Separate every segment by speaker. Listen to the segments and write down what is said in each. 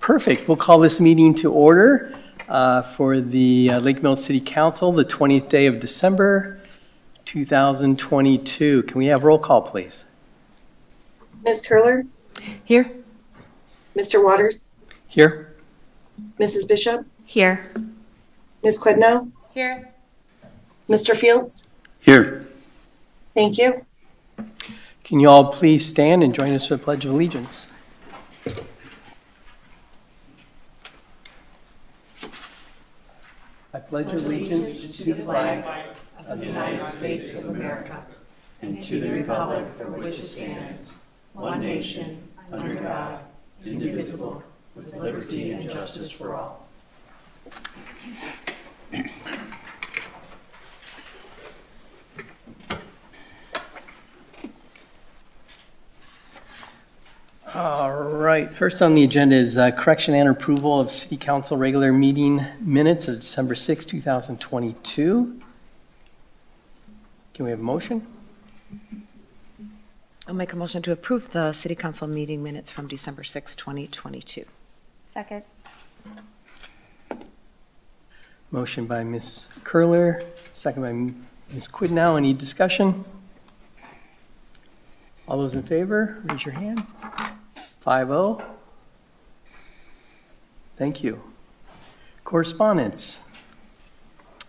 Speaker 1: Perfect. We'll call this meeting to order for the Lake Mills City Council, the 20th day of December, 2022. Can we have roll call, please?
Speaker 2: Ms. Curler?
Speaker 3: Here.
Speaker 2: Mr. Waters?
Speaker 1: Here.
Speaker 2: Mrs. Bishop?
Speaker 3: Here.
Speaker 2: Ms. Quidnow?
Speaker 3: Here.
Speaker 2: Mr. Fields?
Speaker 4: Here.
Speaker 2: Thank you.
Speaker 1: Can you all please stand and join us for the Pledge of Allegiance? I pledge allegiance to the flag
Speaker 3: of the United States of America and to the republic for which it stands, one nation, under God, indivisible, with liberty and justice for all.
Speaker 1: All right, first on the agenda is correction and approval of City Council regular meeting minutes of December 6, 2022. Can we have a motion?
Speaker 3: I'll make a motion to approve the City Council meeting minutes from December 6, 2022.
Speaker 5: Second.
Speaker 1: Motion by Ms. Curler, second by Ms. Quidnow. Any discussion? All those in favor, raise your hand. 5-0. Thank you. Correspondence.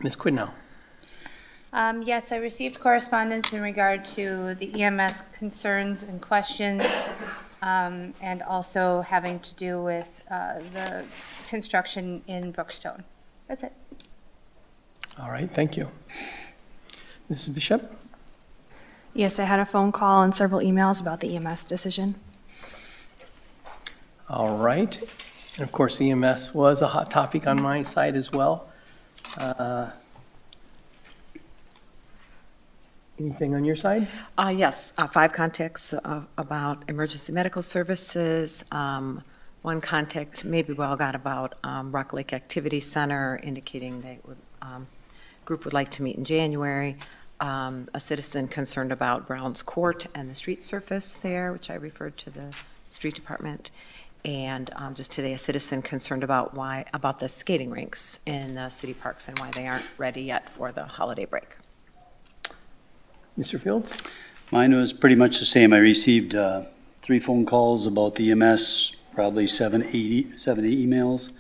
Speaker 1: Ms. Quidnow.
Speaker 5: Yes, I received correspondence in regard to the EMS concerns and questions, and also having to do with the construction in Brookstone. That's it.
Speaker 1: All right, thank you. Mrs. Bishop?
Speaker 6: Yes, I had a phone call and several emails about the EMS decision.
Speaker 1: All right. And of course, EMS was a hot topic on my side as well. Anything on your side?
Speaker 3: Yes, 5 contacts about emergency medical services. One contact maybe got about Rock Lake Activity Center, indicating they would group would like to meet in January. A citizen concerned about Brown's Court and the street surface there, which I referred to the street department. And just today, a citizen concerned about the skating rinks in the city parks and why they aren't ready yet for the holiday break.
Speaker 1: Mr. Fields?
Speaker 4: Mine was pretty much the same. I received 3 phone calls about the EMS, probably 7, 8 emails.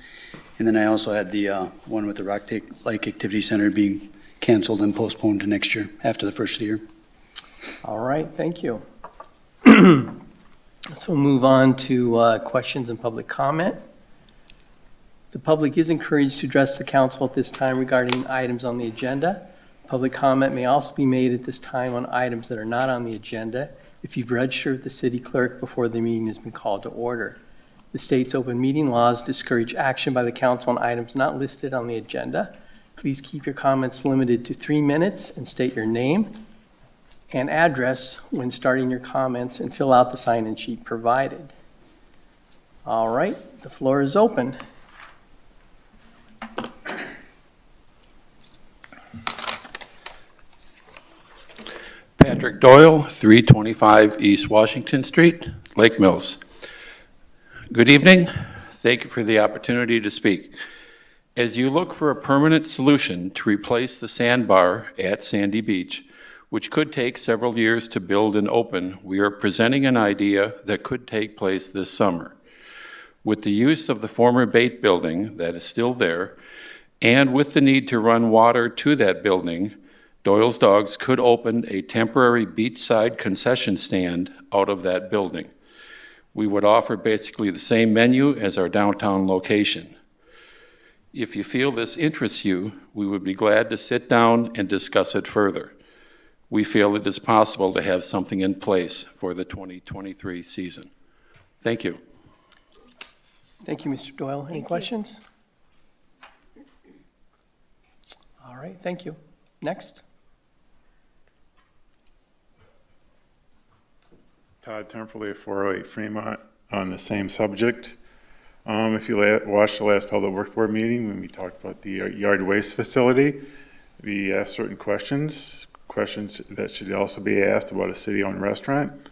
Speaker 4: And then I also had the one with the Rock Lake Activity Center being canceled and postponed to next year, after the first of the year.
Speaker 1: All right, thank you. So we'll move on to questions and public comment. The public is encouraged to address the council at this time regarding items on the agenda. Public comment may also be made at this time on items that are not on the agenda if you've registered with the city clerk before the meeting has been called to order. The state's open meeting laws discourage action by the council on items not listed on the agenda. Please keep your comments limited to 3 minutes and state your name and address when starting your comments, and fill out the sign-in sheet provided. All right, the floor is open.
Speaker 7: Patrick Doyle, 325 East Washington Street, Lake Mills. Good evening. Thank you for the opportunity to speak. As you look for a permanent solution to replace the sandbar at Sandy Beach, which could take several years to build and open, we are presenting an idea that could take place this summer. With the use of the former bait building that is still there, and with the need to run water to that building, Doyle's Dogs could open a temporary beachside concession stand out of that building. We would offer basically the same menu as our downtown location. If you feel this interests you, we would be glad to sit down and discuss it further. We feel it is possible to have something in place for the 2023 season. Thank you.
Speaker 1: Thank you, Mr. Doyle. Any questions? All right, thank you. Next.
Speaker 8: Todd Temperley, 408 Fremont, on the same subject. If you watched the last Public Works Board meeting, when we talked about the yard waste facility, we asked certain questions that should also be asked about a city-owned restaurant.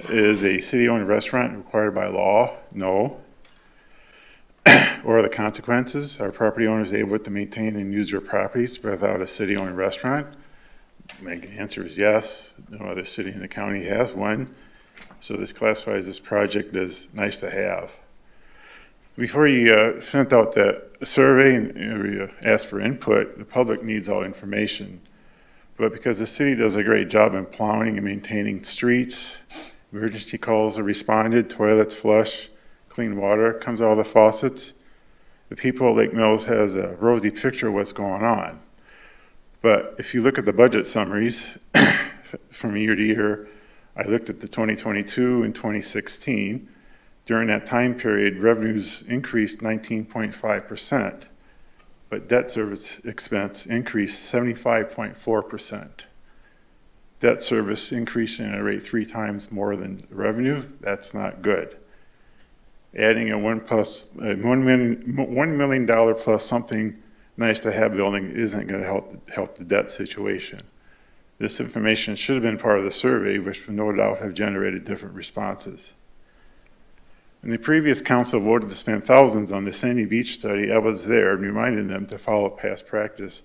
Speaker 8: Is a city-owned restaurant required by law? No. What are the consequences? Are property owners able to maintain and use their properties without a city-owned restaurant? My answer is yes. No other city in the county has one. So this classifies this project as nice to have. Before you sent out that survey and you asked for input, the public needs all information. But because the city does a great job in plowing and maintaining streets, emergency calls are responded, toilets flush, clean water comes out of the faucets, the people at Lake Mills has a rosy picture of what's going on. But if you look at the budget summaries from year to year, I looked at the 2022 and 2016. During that time period, revenues increased 19.5%, but debt service expense increased 75.4%. Debt service increasing at a rate 3 times more than revenue, that's not good. Adding a $1 million plus something nice to have building isn't going to help the debt situation. This information should have been part of the survey, which no doubt have generated different responses. When the previous council voted to spend thousands on the Sandy Beach study, I was there and reminded them to follow past practice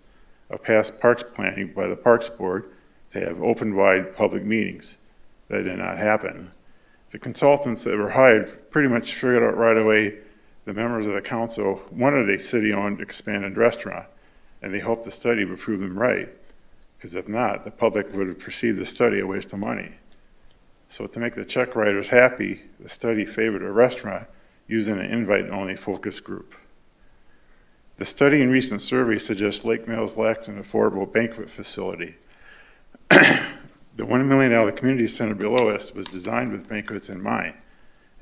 Speaker 8: of past parks planning by the Parks Board to have open wide public meetings. That did not happen. The consultants that were hired pretty much figured out right away the members of the council wanted a city-owned expanded restaurant, and they hoped the study would prove them right, because if not, the public would have perceived the study a waste of money. So to make the check writers happy, the study favored a restaurant using an invite-only focus group. The study and recent survey suggests Lake Mills lacks an affordable banquet facility. The $1 million community center below us was designed with banquets in mind.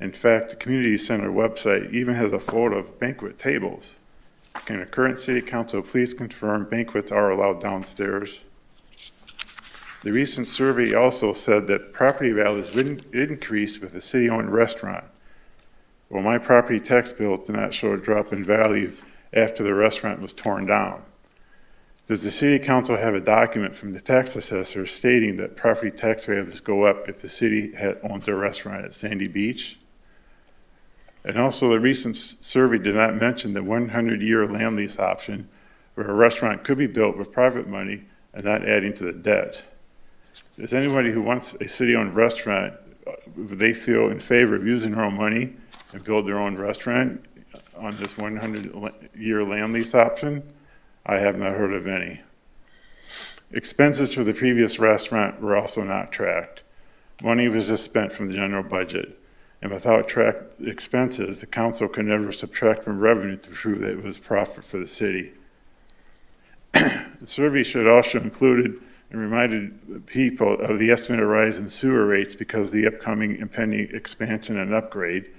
Speaker 8: In fact, the community center website even has a photo of banquet tables. Can the current city council please confirm banquets are allowed downstairs? The recent survey also said that property values would increase with a city-owned restaurant. Well, my property tax bill did not show a drop in value after the restaurant was torn down. Does the city council have a document from the tax assessor stating that property tax values go up if the city owns a restaurant at Sandy Beach? And also, the recent survey did not mention the 100-year land lease option where a restaurant could be built with private money and not adding to the debt. Does anybody who wants a city-owned restaurant, would they feel in favor of using their own money and build their own restaurant on this 100-year land lease option? I have not heard of any. Expenses for the previous restaurant were also not tracked. Money was just spent from the general budget. And without tracked expenses, the council could never subtract from revenue to prove that it was profit for the city. The survey should also included and reminded people of the estimated rise in sewer rates because of the upcoming impending expansion and upgrade,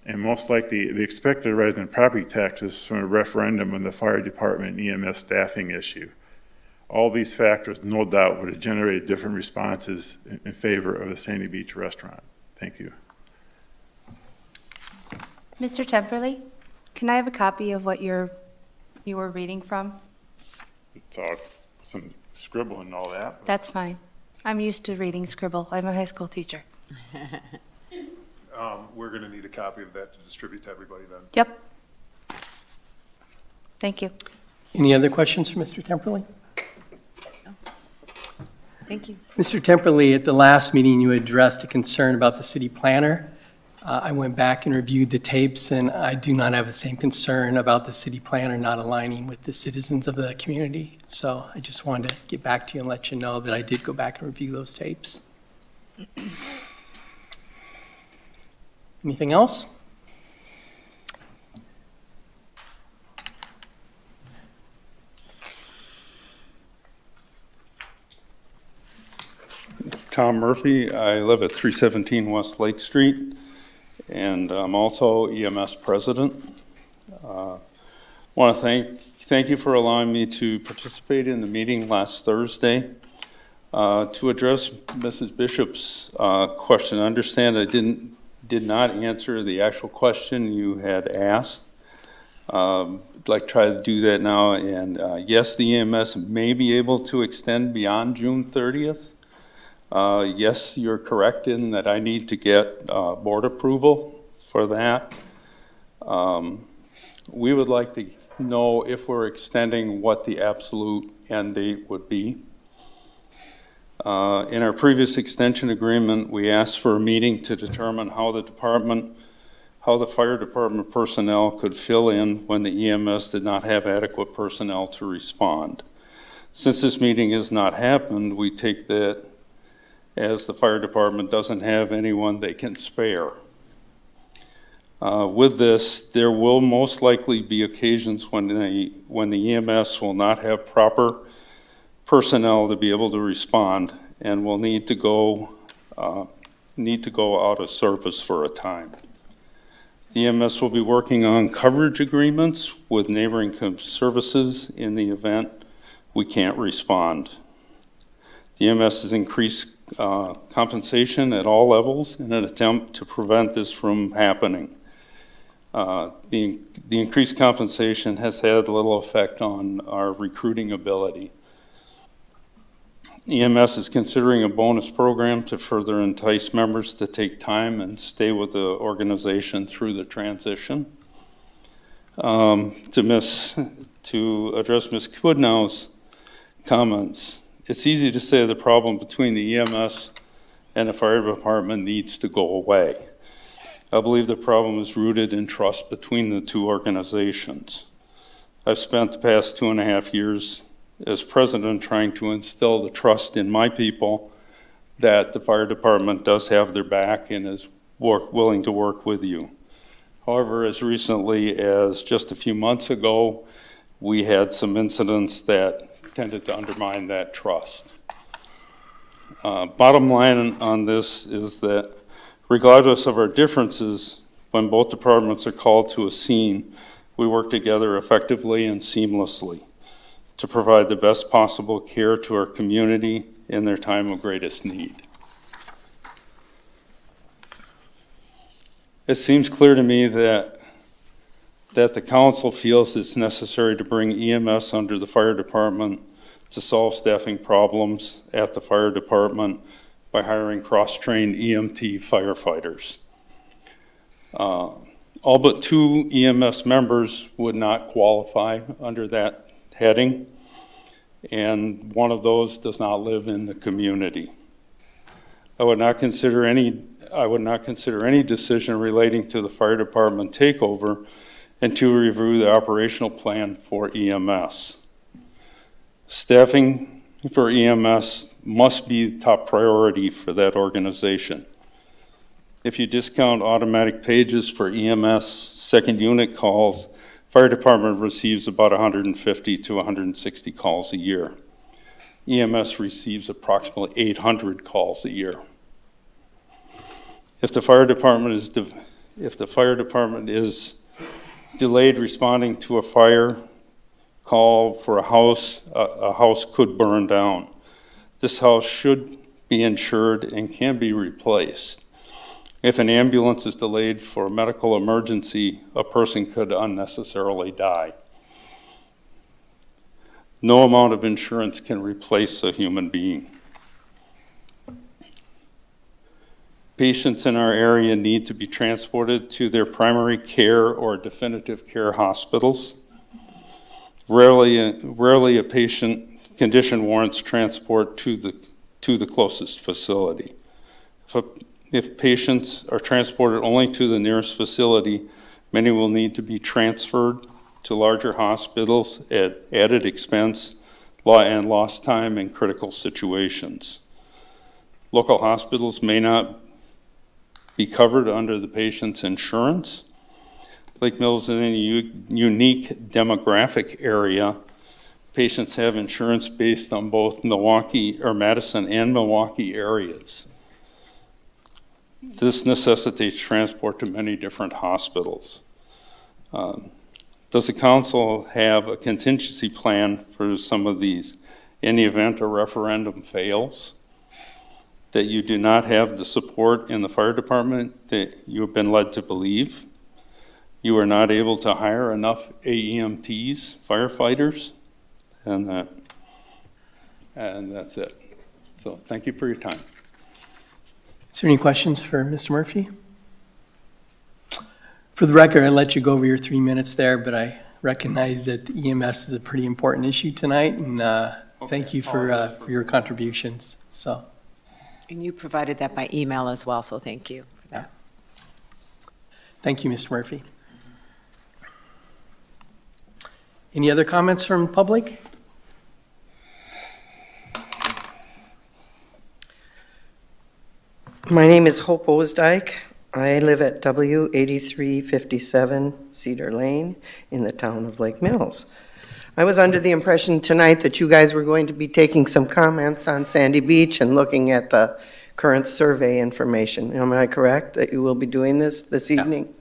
Speaker 8: and most likely the expected rise in property taxes from a referendum on the fire department and EMS staffing issue. All these factors, no doubt, would have generated different responses in favor of the Sandy Beach restaurant. Thank you.
Speaker 5: Mr. Temperley, can I have a copy of what you were reading from?
Speaker 8: It's some scribble and all that.
Speaker 5: That's fine. I'm used to reading scribble. I'm a high school teacher.
Speaker 9: We're going to need a copy of that to distribute to everybody then.
Speaker 5: Yep. Thank you.
Speaker 1: Any other questions for Mr. Temperley?
Speaker 3: Thank you.
Speaker 1: Mr. Temperley, at the last meeting, you addressed a concern about the city planner. I went back and reviewed the tapes, and I do not have the same concern about the city planner not aligning with the citizens of the community. So I just wanted to get back to you and let you know that I did go back and review those tapes. Anything else?
Speaker 10: Tom Murphy. I live at 317 West Lake Street, and I'm also EMS president. Want to thank you for allowing me to participate in the meeting last Thursday. To address Mrs. Bishop's question, I understand I did not answer the actual question you had asked. I'd like to try to do that now, and yes, the EMS may be able to extend beyond June 30th. Yes, you're correct in that I need to get board approval for that. We would like to know if we're extending what the absolute end date would be. In our previous extension agreement, we asked for a meeting to determine how the fire department personnel could fill in when the EMS did not have adequate personnel to respond. Since this meeting has not happened, we take that as the fire department doesn't have anyone they can spare. With this, there will most likely be occasions when the EMS will not have proper personnel to be able to respond and will need to go out of service for a time. The EMS will be working on coverage agreements with neighboring services in the event we can't respond. The EMS has increased compensation at all levels in an attempt to prevent this from happening. The increased compensation has had little effect on our recruiting ability. EMS is considering a bonus program to further entice members to take time and stay with the organization through the transition. To address Ms. Quidnow's comments, it's easy to say the problem between the EMS and the fire department needs to go away. I believe the problem is rooted in trust between the two organizations. I've spent the past 2.5 years as president trying to instill the trust in my people that the fire department does have their back and is willing to work with you. However, as recently as just a few months ago, we had some incidents that tended to undermine that trust. Bottom line on this is that regardless of our differences, when both departments are called to a scene, we work together effectively and seamlessly to provide the best possible care to our community in their time of greatest need. It seems clear to me that the council feels it's necessary to bring EMS under the fire department to solve staffing problems at the fire department by hiring cross-trained EMT firefighters. All but 2 EMS members would not qualify under that heading, and one of those does not live in the community. I would not consider any decision relating to the fire department takeover until we review the operational plan for EMS. Staffing for EMS must be top priority for that organization. If you discount automatic pages for EMS second unit calls, fire department receives about 150 to 160 calls a year. EMS receives approximately 800 calls a year. If the fire department is delayed responding to a fire call for a house could burn down. This house should be insured and can be replaced. If an ambulance is delayed for a medical emergency, a person could unnecessarily die. No amount of insurance can replace a human being. Patients in our area need to be transported to their primary care or definitive care hospitals. Rarely a patient condition warrants transport to the closest facility. If patients are transported only to the nearest facility, many will need to be transferred to larger hospitals at added expense and lost time in critical situations. Local hospitals may not be covered under the patient's insurance. Lake Mills is in a unique demographic area. Patients have insurance based on both Madison and Milwaukee areas. This necessitates transport to many different hospitals. Does the council have a contingency plan for some of these in the event a referendum fails? That you do not have the support in the fire department that you have been led to believe? You are not able to hire enough AEMTs, firefighters, and that's it. So thank you for your time.
Speaker 1: Is there any questions for Mr. Murphy? For the record, I let you go over your 3 minutes there, but I recognize that the EMS is a pretty important issue tonight, and thank you for your contributions, so.
Speaker 3: And you provided that by email as well, so thank you for that.
Speaker 1: Thank you, Mr. Murphy. Any other comments from the public?
Speaker 11: My name is Hope Osdike. I live at W8357 Cedar Lane in the town of Lake Mills. I was under the impression tonight that you guys were going to be taking some comments on Sandy Beach and looking at the current survey information. Am I correct that you will be doing this evening?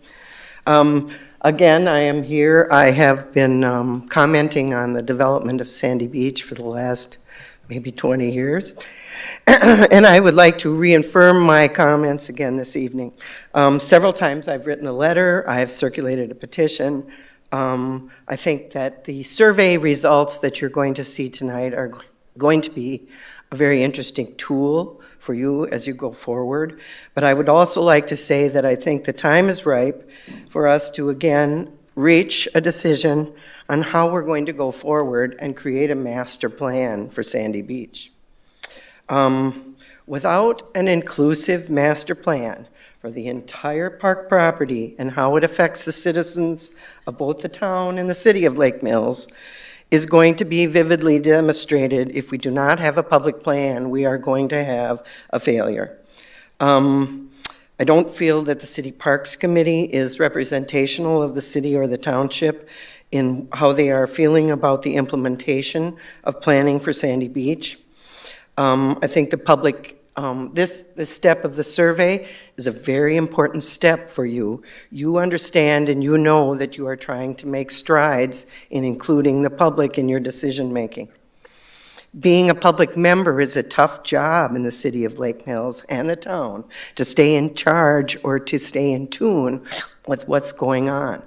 Speaker 11: Again, I am here. I have been commenting on the development of Sandy Beach for the last maybe 20 years. And I would like to reaffirm my comments again this evening. Several times I've written a letter, I have circulated a petition. I think that the survey results that you're going to see tonight are going to be a very interesting tool for you as you go forward. But I would also like to say that I think the time is ripe for us to again reach a decision on how we're going to go forward and create a master plan for Sandy Beach. Without an inclusive master plan for the entire park property and how it affects the citizens of both the town and the city of Lake Mills is going to be vividly demonstrated. If we do not have a public plan, we are going to have a failure. I don't feel that the City Parks Committee is representational of the city or the township in how they are feeling about the implementation of planning for Sandy Beach. I think the public, this step of the survey is a very important step for you. You understand and you know that you are trying to make strides in including the public in your decision-making. Being a public member is a tough job in the city of Lake Mills and the town to stay in charge or to stay in tune with what's going on.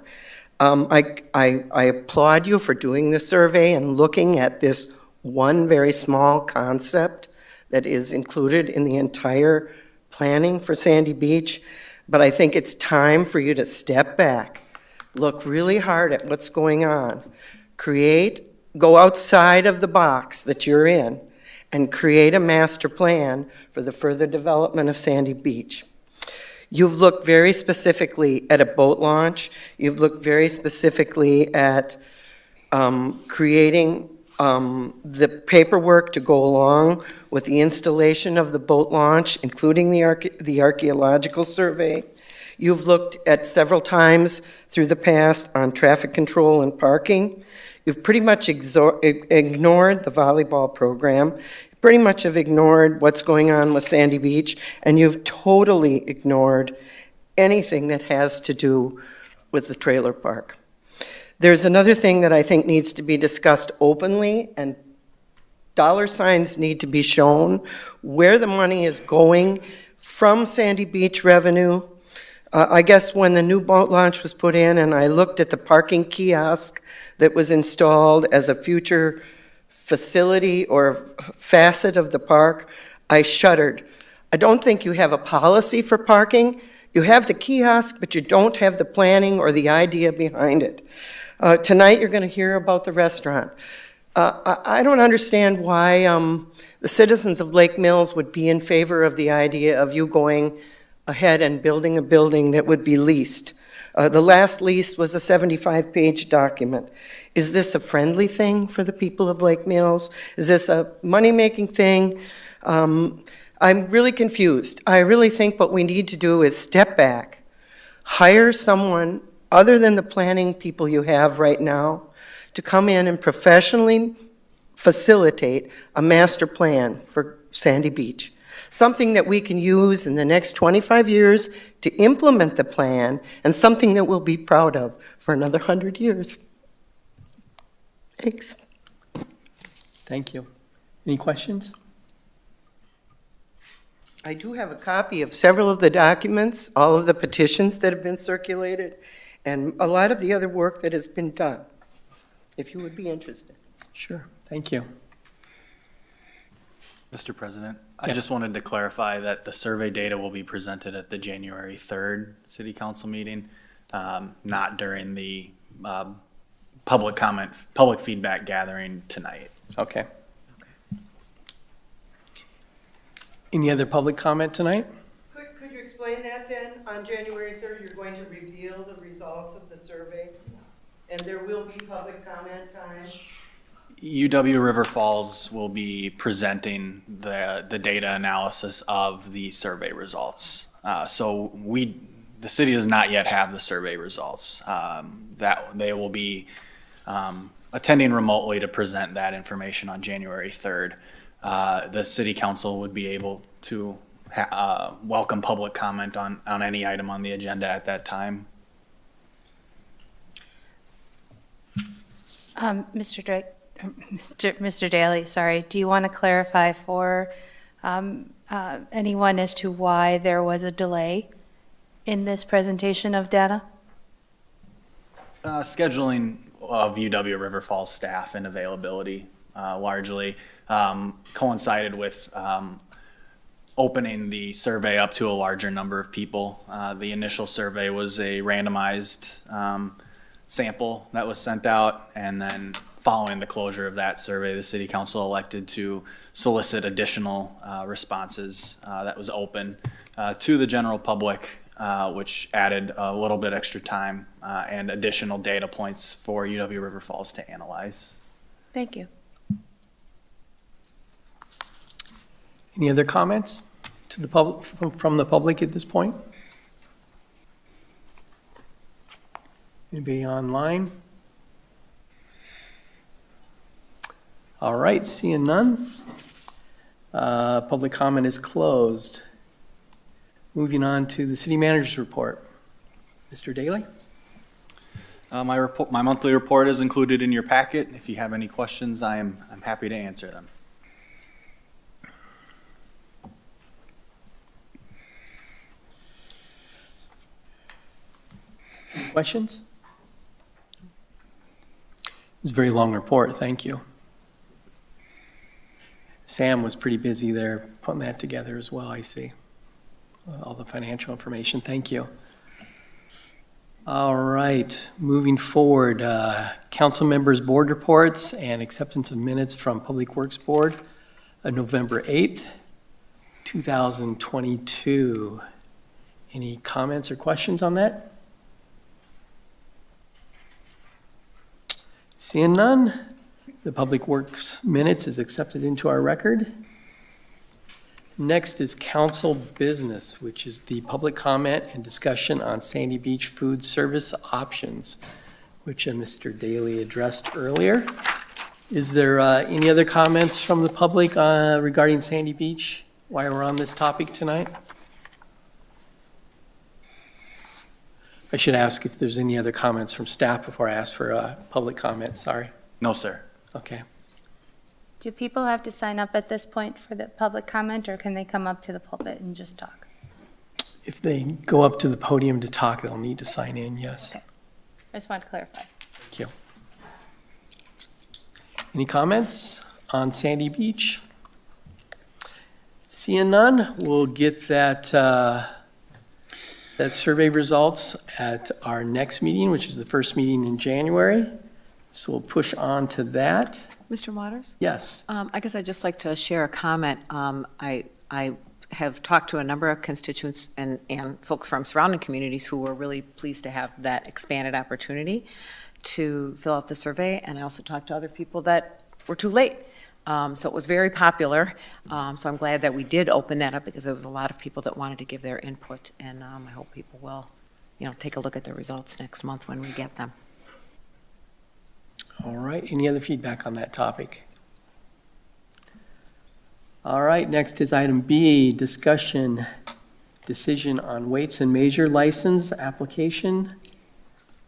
Speaker 11: I applaud you for doing the survey and looking at this one very small concept that is included in the entire planning for Sandy Beach, but I think it's time for you to step back, look really hard at what's going on, go outside of the box that you're in, and create a master plan for the further development of Sandy Beach. You've looked very specifically at a boat launch. You've looked very specifically at creating the paperwork to go along with the installation of the boat launch, including the archaeological survey. You've looked at several times through the past on traffic control and parking. You've pretty much ignored the volleyball program, pretty much have ignored what's going on with Sandy Beach, and you've totally ignored anything that has to do with the trailer park. There's another thing that I think needs to be discussed openly, and dollar signs need to be shown where the money is going from Sandy Beach revenue. I guess when the new boat launch was put in and I looked at the parking kiosk that was installed as a future facility or facet of the park, I shuddered. I don't think you have a policy for parking. You have the kiosk, but you don't have the planning or the idea behind it. Tonight you're going to hear about the restaurant. I don't understand why the citizens of Lake Mills would be in favor of the idea of you going ahead and building a building that would be leased. The last lease was a 75-page document. Is this a friendly thing for the people of Lake Mills? Is this a money-making thing? I'm really confused. I really think what we need to do is step back, hire someone other than the planning people you have right now to come in and professionally facilitate a master plan for Sandy Beach. Something that we can use in the next 25 years to implement the plan, and something that we'll be proud of for another 100 years. Thanks.
Speaker 1: Thank you. Any questions?
Speaker 11: I do have a copy of several of the documents, all of the petitions that have been circulated, and a lot of the other work that has been done, if you would be interested.
Speaker 1: Sure. Thank you.
Speaker 12: Mr. President, I
Speaker 1: Yeah.
Speaker 12: just wanted to clarify that the survey data will be presented at the January 3rd City Council meeting. not during the public feedback gathering tonight.
Speaker 1: Okay. Any other public comment tonight?
Speaker 11: Could you explain that then? On January 3rd, you're going to reveal the results of the survey? And there will be public comment time?
Speaker 12: UW River Falls will be presenting the data analysis of the survey results. So the city does not yet have the survey results. That they will be attending remotely to present that information on January 3rd. The city council would be able to welcome public comment on any item on the agenda at that time.
Speaker 5: Mr. Daly, sorry, do you want to clarify for anyone as to why there was a delay in this presentation of data?
Speaker 12: Scheduling of UW River Falls staff and availability largely coincided with opening the survey up to a larger number of people. The initial survey was a randomized sample that was sent out, and then following the closure of that survey, the city council elected to solicit additional responses that was open to the general public, which added a little bit extra time and additional data points for UW River Falls to analyze.
Speaker 5: Thank you.
Speaker 1: Any other comments to the public, from the public at this point? Anybody online? All right, seeing none. Public comment is closed. Moving on to the city manager's report. Mr. Daly?
Speaker 12: My monthly report is included in your packet. If you have any questions, I'm happy to answer them.
Speaker 1: Questions? It's a very long report, thank you. Sam was pretty busy there putting that together as well, I see. All the financial information, thank you. All right, moving forward, council members' board reports and acceptance of minutes from Public Works Board, November 8th, 2022. Any comments or questions on that? Seeing none, the Public Works minutes is accepted into our record. Next is council business, which is the public comment and discussion on Sandy Beach food service options, which Mr. Daly addressed earlier. Is there any other comments from the public regarding Sandy Beach while we're on this topic tonight? I should ask if there's any other comments from staff before I ask for public comment, sorry.
Speaker 12: No, sir.
Speaker 1: Okay.
Speaker 5: Do people have to sign up at this point for the public comment, or can they come up to the pulpit and just talk?
Speaker 1: If they go up to the podium to talk, they'll need to sign in, yes.
Speaker 5: Okay. I just wanted to clarify.
Speaker 1: Thank you. Any comments on Sandy Beach? Seeing none, we'll get that survey results at our next meeting, which is the first meeting in January. So we'll push on to that.
Speaker 3: Mr. Waters?
Speaker 1: Yes.
Speaker 3: I guess I'd just like to share a comment. I have talked to a number of constituents and folks from surrounding communities who were really pleased to have that expanded opportunity to fill out the survey, and I also talked to other people that were too late. So it was very popular. So I'm glad that we did open that up, because there was a lot of people that wanted to give their input, and I hope people will, take a look at the results next month when we get them.
Speaker 1: All right, any other feedback on that topic? All right, next is item B, discussion, decision on weights and measure license application.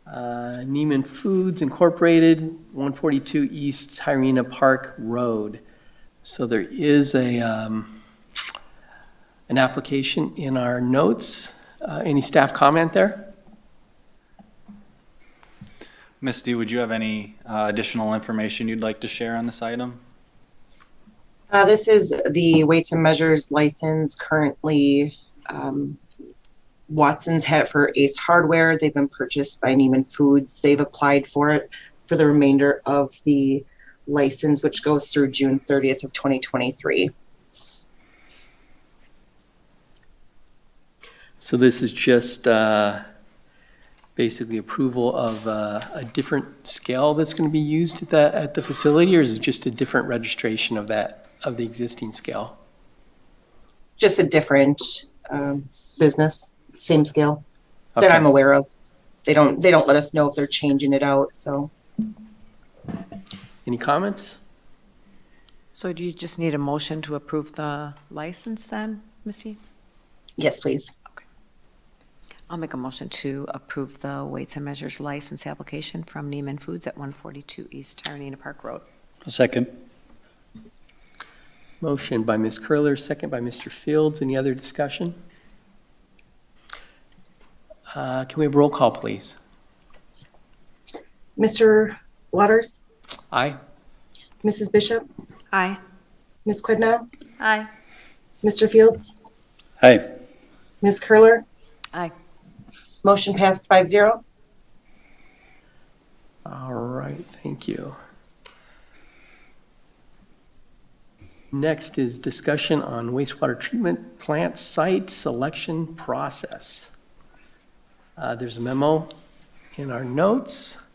Speaker 1: Niemann Foods Incorporated, 142 East Tyranena Park Road. So there is an application in our notes. Any staff comment there?
Speaker 12: Misty, would you have any additional information you'd like to share on this item?
Speaker 2: This is the weights and measures license currently Watson's had it for Ace Hardware. They've been purchased by Niemann Foods. They've applied for it for the remainder of the license, which goes through June 30th of 2023.
Speaker 1: So this is just basically approval of a different scale that's going to be used at the facility, or is it just a different registration of the existing scale?
Speaker 2: Just a different business, same scale that
Speaker 1: Okay.
Speaker 2: I'm aware of. They don't let us know if they're changing it out, so.
Speaker 1: Any comments?
Speaker 3: So do you just need a motion to approve the license then, Misty?
Speaker 2: Yes, please.
Speaker 3: I'll make a motion to approve the Weights and Measures license application from Niemann Foods at 142 East Tyranena Park Road.
Speaker 4: Second.
Speaker 1: Motion by Ms. Curler, second by Mr. Fields. Any other discussion? Can we have roll call, please?
Speaker 2: Mr. Waters,
Speaker 1: Aye.
Speaker 2: Mrs. Bishop,
Speaker 6: Aye.
Speaker 2: Ms. Quidnow,
Speaker 5: Aye.
Speaker 2: Mr. Fields,
Speaker 4: Hi.
Speaker 2: Ms. Curler.
Speaker 3: Aye.
Speaker 2: Motion passed 5-0.
Speaker 1: All right, thank you. Next is discussion on wastewater treatment plant site selection process. There's a memo in our notes.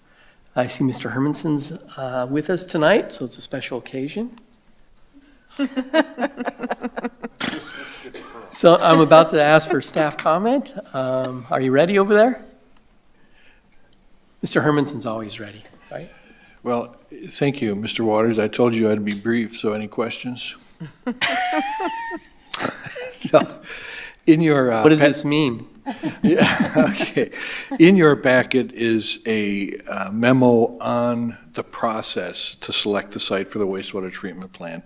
Speaker 1: I see Mr. Hermanson's with us tonight, so it's a special occasion. So I'm about to ask for staff comment. Are you ready over there? Mr. Hermanson's always ready, right?
Speaker 13: Well, thank you, Mr. Waters. I told you I'd be brief, so any questions? No. In your
Speaker 1: What does this mean?
Speaker 13: Yeah, okay. In your packet is a memo on the process to select the site for the wastewater treatment plant.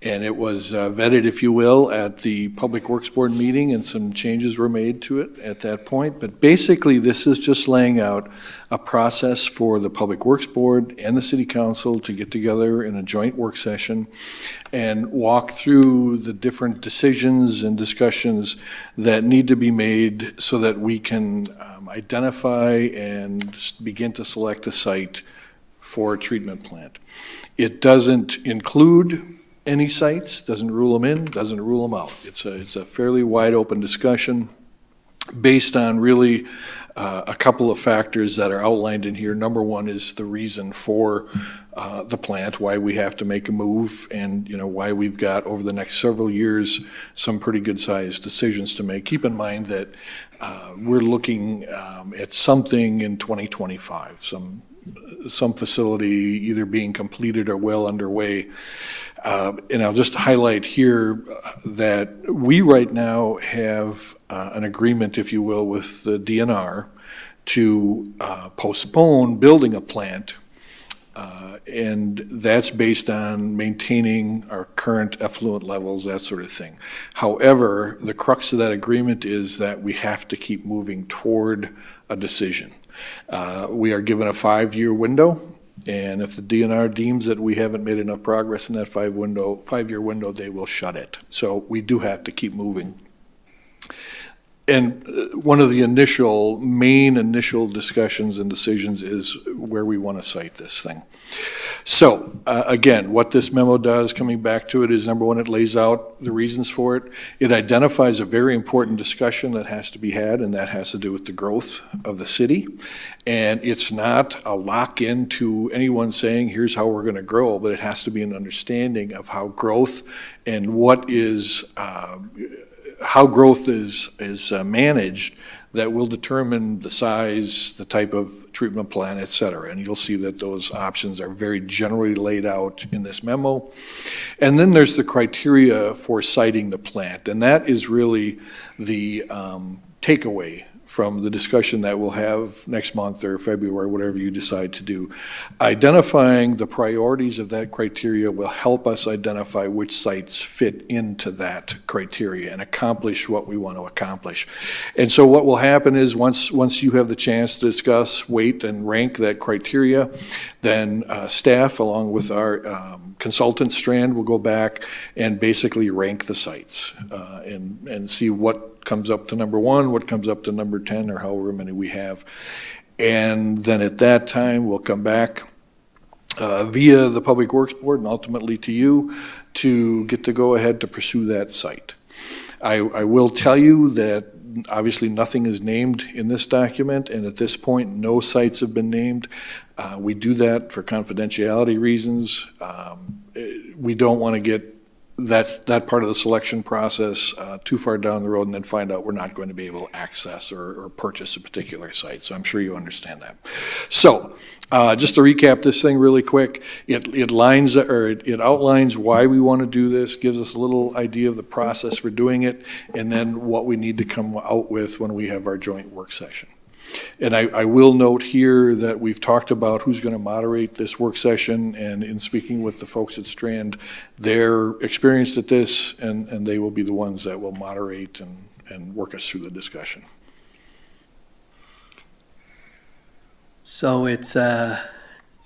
Speaker 13: And it was vetted, if you will, at the Public Works Board meeting, and some changes were made to it at that point. But basically, this is just laying out a process for the Public Works Board and the City Council to get together in a joint work session and walk through the different decisions and discussions that need to be made so that we can identify and begin to select a site for a treatment plant. It doesn't include any sites, doesn't rule them in, doesn't rule them out. It's a fairly wide open discussion based on really a couple of factors that are outlined in here. Number one is the reason for the plant, why we have to make a move, and why we've got over the next several years some pretty good sized decisions to make. Keep in mind that we're looking at something in 2025, some facility either being completed or well underway. And I'll just highlight here that we right now have an agreement, if you will, with the DNR to postpone building a plant. And that's based on maintaining our current effluent levels, that sort of thing. However, the crux of that agreement is that we have to keep moving toward a decision. We are given a 5-year window. And if the DNR deems that we haven't made enough progress in that 5-year window, they will shut it. So we do have to keep moving. And one of the main initial discussions and decisions is where we want to site this thing. So again, what this memo does, coming back to it, is number one, it lays out the reasons for it. It identifies a very important discussion that has to be had, and that has to do with the growth of the city. And it's not a lock-in to anyone saying, here's how we're going to grow, but it has to be an understanding of how growth and how growth is managed that will determine the size, the type of treatment plant, et cetera. And you'll see that those options are very generally laid out in this memo. And then there's the criteria for siting the plant. And that is really the takeaway from the discussion that we'll have next month or February, whatever you decide to do. Identifying the priorities of that criteria will help us identify which sites fit into that criteria and accomplish what we want to accomplish. And so what will happen is once you have the chance to discuss, weight, and rank that criteria, then staff, along with our consultant strand, will go back and basically rank the sites and see what what comes up to number 1, what comes up to number 10, or however many we have. And then at that time, we'll come back via the Public Works Board and ultimately to you to get to go ahead to pursue that site. I will tell you that obviously nothing is named in this document, and at this point, no sites have been named. We do that for confidentiality reasons. We don't want to get that part of the selection process too far down the road and then find out we're not going to be able to access or purchase a particular site. So I'm sure you understand that. So just to recap this thing really quick, it outlines why we want to do this, gives us a little idea of the process for doing it, and then what we need to come out with when we have our joint work session. And I will note here that we've talked about who's going to moderate this work session, and in speaking with the folks at Strand, they're experienced at this, and they will be the ones that will moderate and work us through the discussion.
Speaker 1: So it's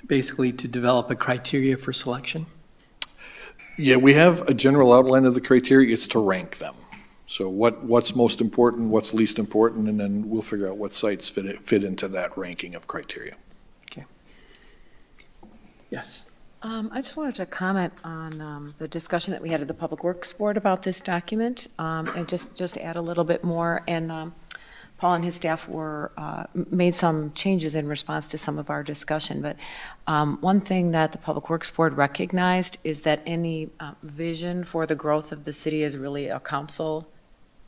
Speaker 1: basically to develop a criteria for selection?
Speaker 13: Yeah, we have a general outline of the criteria. It's to rank them. So what's most important, what's least important, and then we'll figure out what sites fit into that ranking of criteria.
Speaker 1: Okay. Yes.
Speaker 3: I just wanted to comment on the discussion that we had at the Public Works Board about this document, and just add a little bit more. And Paul and his staff made some changes in response to some of our discussion. But one thing that the Public Works Board recognized is that any vision for the growth of the city is really a council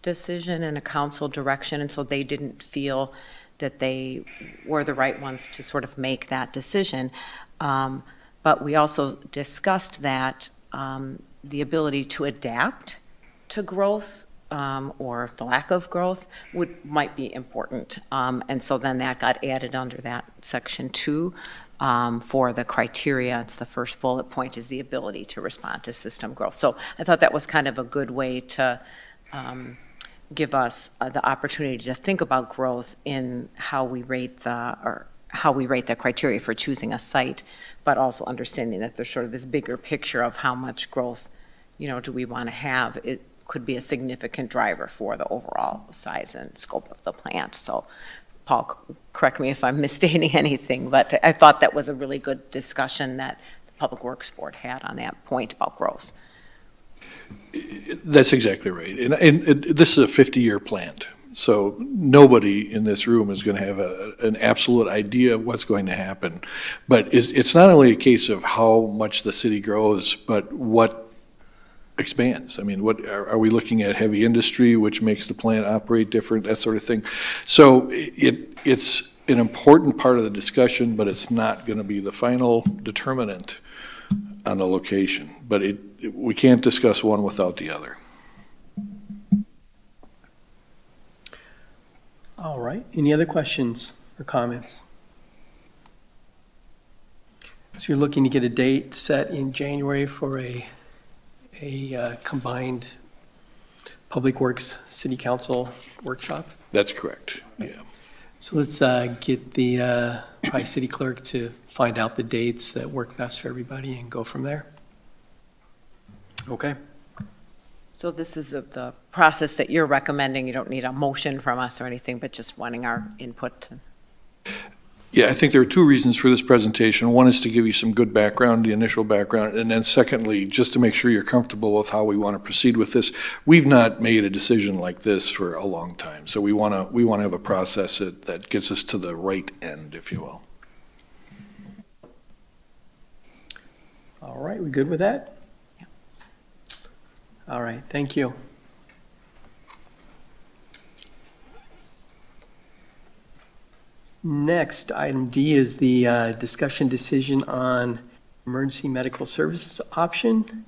Speaker 3: decision and a council direction, and so they didn't feel that they were the right ones to sort of make that decision. But we also discussed that the ability to adapt to growth or the lack of growth might be important. And so then that got added under that section 2 for the criteria. It's the first bullet point, is the ability to respond to system growth. So I thought that was kind of a good way to give us the opportunity to think about growth in how we rate the criteria for choosing a site, but also understanding that there's sort of this bigger picture of how much growth, do we want to have. It could be a significant driver for the overall size and scope of the plant. So Paul, correct me if I'm misstating anything, but I thought that was a really good discussion that the Public Works Board had on that point about growth.
Speaker 13: That's exactly right. And this is a 50-year plant. So nobody in this room is going to have an absolute idea of what's going to happen. But it's not only a case of how much the city grows, but what expands. I mean, what are we looking at? Heavy industry, which makes the plant operate different, that sort of thing. So it's an important part of the discussion, but it's not going to be the final determinant on the location. But we can't discuss one without the other.
Speaker 1: All right. Any other questions or comments? So you're looking to get a date set in January for a combined Public Works City Council workshop?
Speaker 13: That's correct, yeah.
Speaker 1: So let's get the probably city clerk to find out the dates that work best for everybody and go from there.
Speaker 12: Okay.
Speaker 3: So this is the process that you're recommending. You don't need a motion from us or anything, but just wanting our input.
Speaker 13: Yeah, I think there are 2 reasons for this presentation. One is to give you some good background, the initial background, and then secondly, just to make sure you're comfortable with how we want to proceed with this. We've not made a decision like this for a long time, so we want to have a process that gets us to the right end, if you will.
Speaker 1: All right, we good with that?
Speaker 3: Yeah.
Speaker 1: All right, thank you. Next, item D is the discussion decision on emergency medical services option.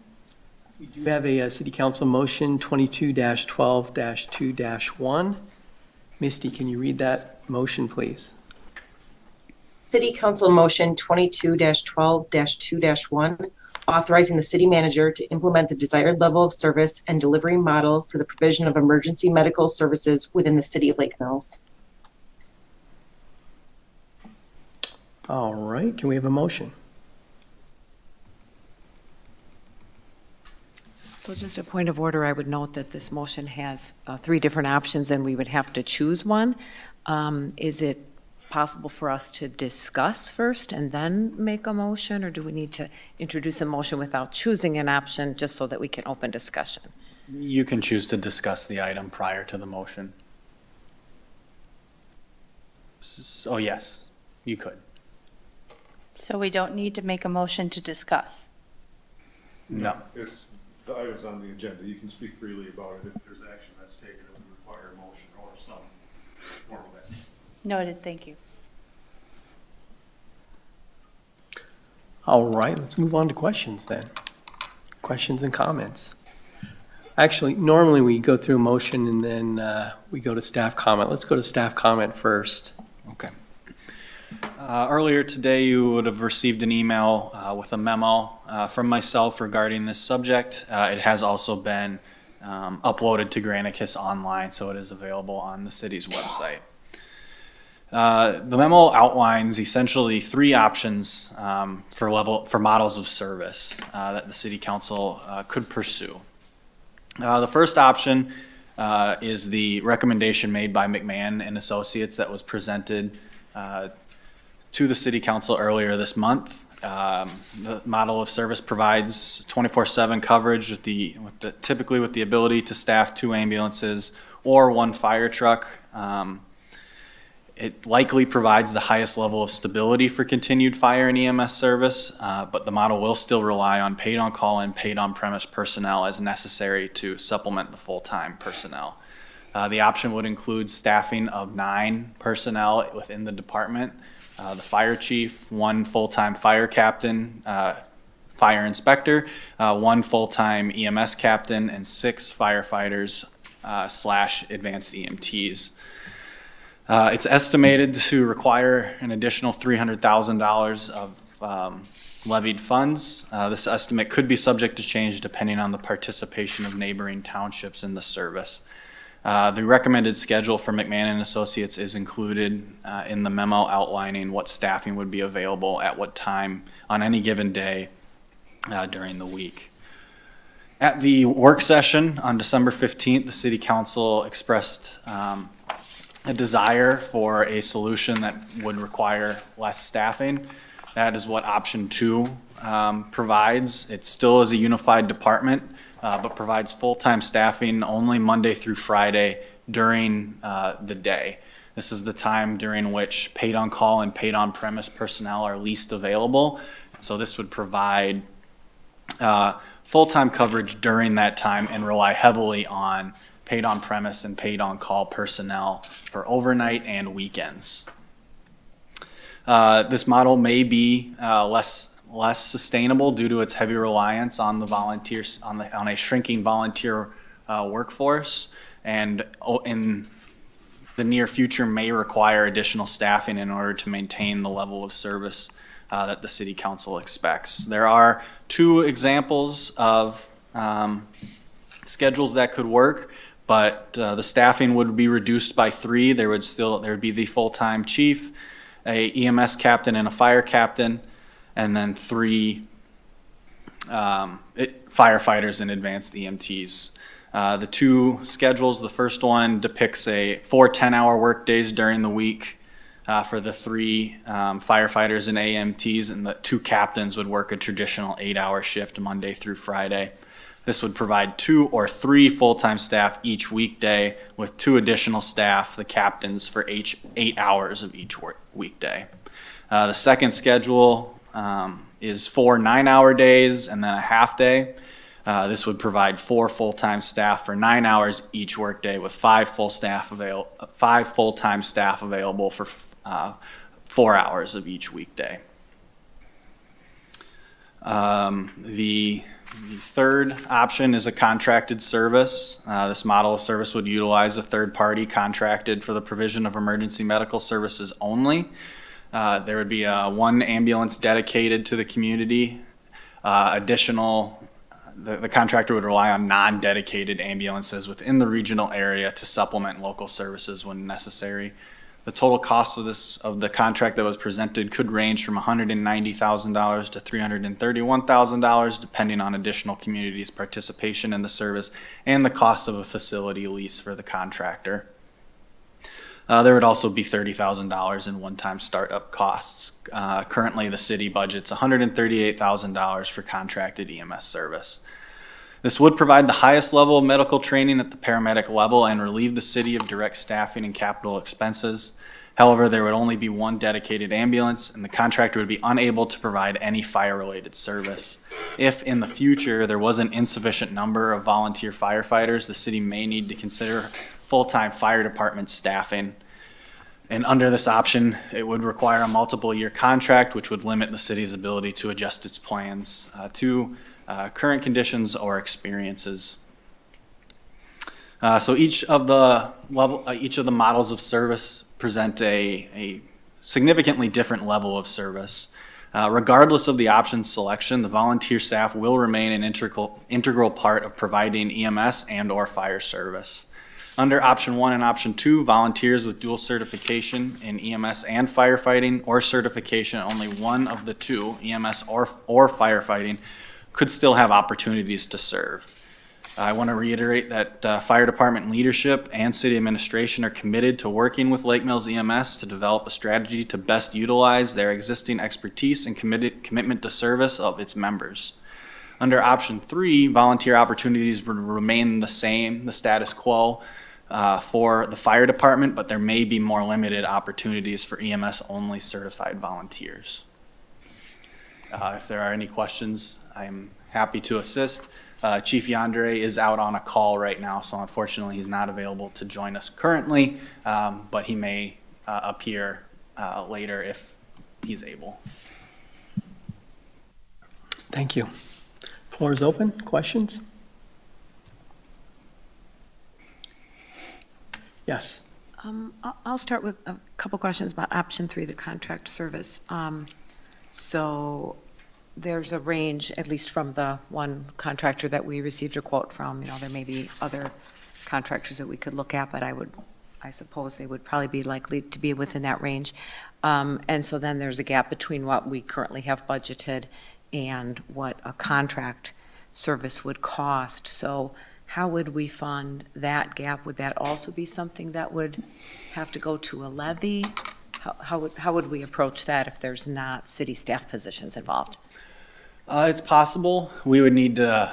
Speaker 1: We do have a city council motion 22-12-2-1. Misty, can you read that motion, please?
Speaker 2: City Council Motion 22-12-2-1, authorizing the city manager to implement the desired level of service and delivery model for the provision of emergency medical services within the city of Lake Mills.
Speaker 1: All right, can we have a motion?
Speaker 3: So just a point of order, I would note that this motion has three different options, and we would have to choose one. Is it possible for us to discuss first and then make a motion, or do we need to introduce a motion without choosing an option, just so that we can open discussion?
Speaker 12: You can choose to discuss the item prior to the motion. So yes, you could.
Speaker 5: So we don't need to make a motion to discuss.
Speaker 12: No.
Speaker 9: It's the items on the agenda. You can speak freely about it. If there's action that's taken, it would require a motion or some form of action.
Speaker 5: Noted, thank you.
Speaker 1: All right, let's move on to questions then. Questions and comments. Actually, normally we go through a motion and then we go to staff comment. Let's go to staff comment first.
Speaker 12: Okay. Earlier today, you would have received an email with a memo from myself regarding this subject. It has also been uploaded to Granicus online, so it is available on the city's website. The memo outlines essentially three options for models of service that the city council could pursue. The first option is the recommendation made by McMahon and Associates that was presented to the city council earlier this month. The model of service provides 24/7 coverage typically with the ability to staff 2 ambulances or 1 fire truck. It likely provides the highest level of stability for continued fire and EMS service, but the model will still rely on paid on call and paid on premise personnel as necessary to supplement the full-time personnel. The option would include staffing of 9 personnel within the department. The fire chief, 1 full-time fire captain, fire inspector, 1 full-time EMS captain, and 6 firefighters / advanced EMTs. It's estimated to require an additional $300,000 of levied funds. This estimate could be subject to change depending on the participation of neighboring townships in the service. The recommended schedule for McMahon and Associates is included in the memo outlining what staffing would be available at what time on any given day during the week. At the work session on December 15th, the City Council expressed a desire for a solution that would require less staffing. That is what option 2 provides. It still is a unified department, but provides full-time staffing only Monday through Friday during the day. This is the time during which paid on call and paid on premise personnel are least available. So this would provide full-time coverage during that time and rely heavily on paid on premise and paid on call personnel for overnight and weekends. This model may be less sustainable due to its heavy reliance on the volunteers, on a shrinking volunteer workforce, and in the near future may require additional staffing in order to maintain the level of service that the City Council expects. There are 2 examples of schedules that could work, but the staffing would be reduced by 3. There would be the full-time chief, a EMS captain and a fire captain, and then 3 firefighters and advanced EMTs. The 2 schedules, the first one depicts 4 10-hour work days during the week for the 3 firefighters and AMTs, and the 2 captains would work a traditional 8-hour shift Monday through Friday. This would provide 2 or 3 full-time staff each weekday with 2 additional staff, the captains, for 8 hours of each weekday. The second schedule is 4 9-hour days and then a half day. This would provide 4 full-time staff for 9 hours each workday with 5 full-time staff available for 4 hours of each weekday. The third option is a contracted service. This model of service would utilize a third party contracted for the provision of emergency medical services only. There would be 1 ambulance dedicated to the community. The contractor would rely on non-dedicated ambulances within the regional area to supplement local services when necessary. The total cost of the contract that was presented could range from $190,000 to $331,000, depending on additional communities' participation in the service and the cost of a facility lease for the contractor. There would also be $30,000 in one-time startup costs. Currently, the city budgets $138,000 for contracted EMS service. This would provide the highest level of medical training at the paramedic level and relieve the city of direct staffing and capital expenses. However, there would only be one dedicated ambulance, and the contractor would be unable to provide any fire-related service. If in the future there was an insufficient number of volunteer firefighters, the city may need to consider full-time fire department staffing. And under this option, it would require a multiple-year contract, which would limit the city's ability to adjust its plans to current conditions or experiences. So each of the models of service present a significantly different level of service. Regardless of the option selection, the volunteer staff will remain an integral part of providing EMS and/or fire service. Under option 1 and option 2, volunteers with dual certification in EMS and firefighting, or certification in only one of the two, EMS or firefighting, could still have opportunities to serve. I want to reiterate that fire department leadership and city administration are committed to working with Lake Mills EMS to develop a strategy to best utilize their existing expertise and commitment to service of its members. Under option 3, volunteer opportunities would remain the same, the status quo for the fire department, but there may be more limited opportunities for EMS-only certified volunteers. If there are any questions, I'm happy to assist. Chief Yandere is out on a call right now, so unfortunately he's not available to join us currently, but he may appear later if he's able.
Speaker 1: Thank you. Floor is open. Questions? Yes.
Speaker 3: I'll start with a couple questions about option 3, the contract service. So there's a range, at least from the one contractor that we received a quote from. There may be other contractors that we could look at, but I suppose they would probably be likely to be within that range. And so then there's a gap between what we currently have budgeted and what a contract service would cost. So how would we fund that gap? Would that also be something that would have to go to a levy? How would we approach that if there's not city staff positions involved?
Speaker 12: It's possible. We would need to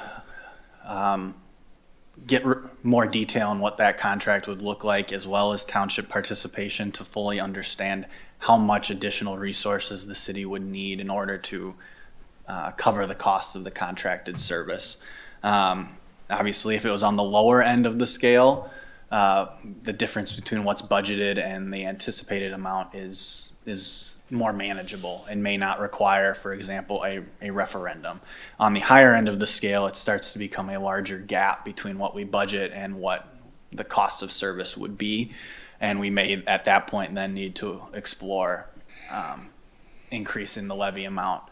Speaker 12: get more detail on what that contract would look like, as well as township participation, to fully understand how much additional resources the city would need in order to cover the cost of the contracted service. Obviously, if it was on the lower end of the scale, the difference between what's budgeted and the anticipated amount is more manageable and may not require, for example, a referendum. On the higher end of the scale, it starts to become a larger gap between what we budget and what the cost of service would be. And we may, at that point, then need to explore increasing the levy amount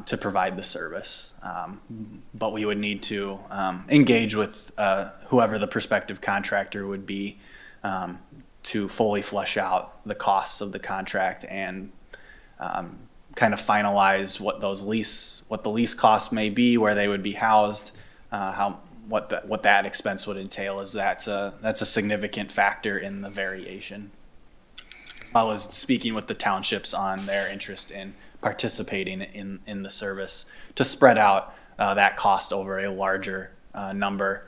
Speaker 12: to provide the service. But we would need to engage with whoever the prospective contractor would be to fully flesh out the costs of the contract and kind of finalize what the lease costs may be, where they would be housed, what that expense would entail, as that's a significant factor in the variation. As well as speaking with the townships on their interest in participating in the service to spread out that cost over a larger number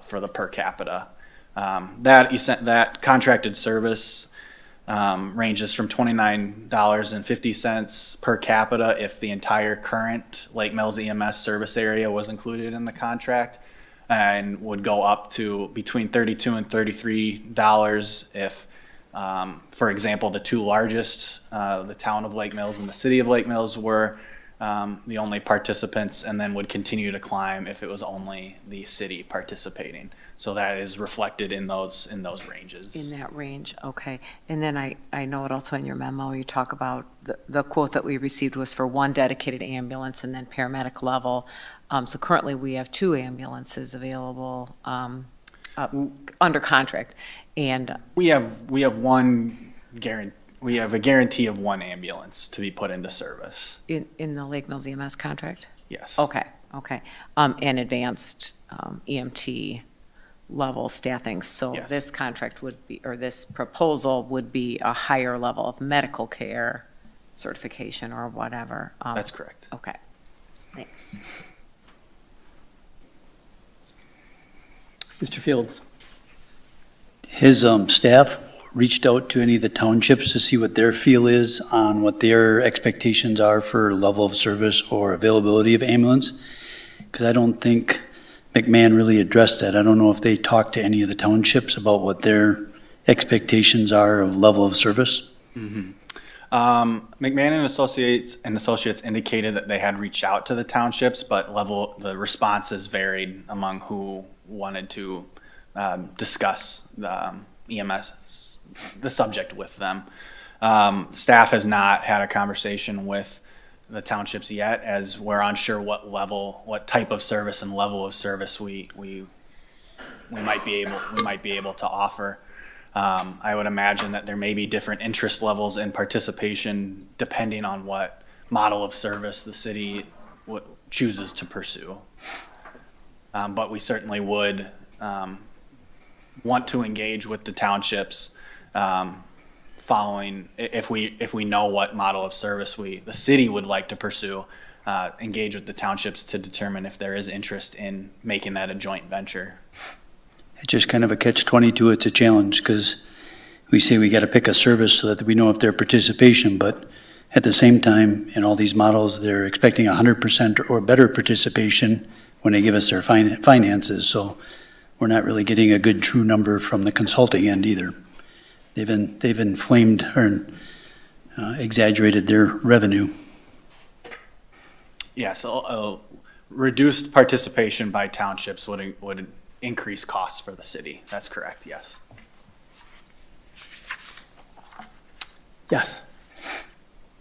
Speaker 12: for the per capita. That contracted service ranges from $29.50 per capita if the entire current Lake Mills EMS service area was included in the contract, and would go up to between $32 and $33 if, for example, the two largest, the town of Lake Mills and the city of Lake Mills, were the only participants, and then would continue to climb if it was only the city participating. So that is reflected in those ranges.
Speaker 3: In that range, okay. And then I know it also in your memo, you talk about the quote that we received was for one dedicated ambulance and then paramedic level. So currently we have 2 ambulances available under contract. And
Speaker 12: we have one we have a guarantee of one ambulance to be put into service.
Speaker 3: In the Lake Mills EMS contract?
Speaker 12: Yes.
Speaker 3: Okay. And advanced EMT level staffing. So
Speaker 12: Yes.
Speaker 3: this contract would be, or this proposal would be a higher level of medical care certification or whatever.
Speaker 12: That's correct.
Speaker 3: Okay, thanks.
Speaker 1: Mr. Fields?
Speaker 4: His staff reached out to any of the townships to see what their feel is on what their expectations are for level of service or availability of ambulance. Because I don't think McMahon really addressed that. I don't know if they talked to any of the townships about what their expectations are of level of service.
Speaker 12: McMahon and Associates indicated that they had reached out to the townships, but the responses varied among who wanted to discuss the EMS, the subject with them. Staff has not had a conversation with the townships yet, as we're unsure what type of service and level of service we might be able to offer. I would imagine that there may be different interest levels in participation depending on what model of service the city chooses to pursue. But we certainly would want to engage with the townships following, if we know what model of service the city would like to pursue, engage with the townships to determine if there is interest in making that a joint venture.
Speaker 4: It's just kind of a catch-22. It's a challenge because we say we got to pick a service so that we know if their participation, but at the same time, in all these models, they're expecting 100% or better participation when they give us their finances. So we're not really getting a good true number from the consulting end either. They've inflamed or exaggerated their revenue.
Speaker 12: Yeah, so reduced participation by townships would increase costs for the city. That's correct, yes.
Speaker 1: Yes.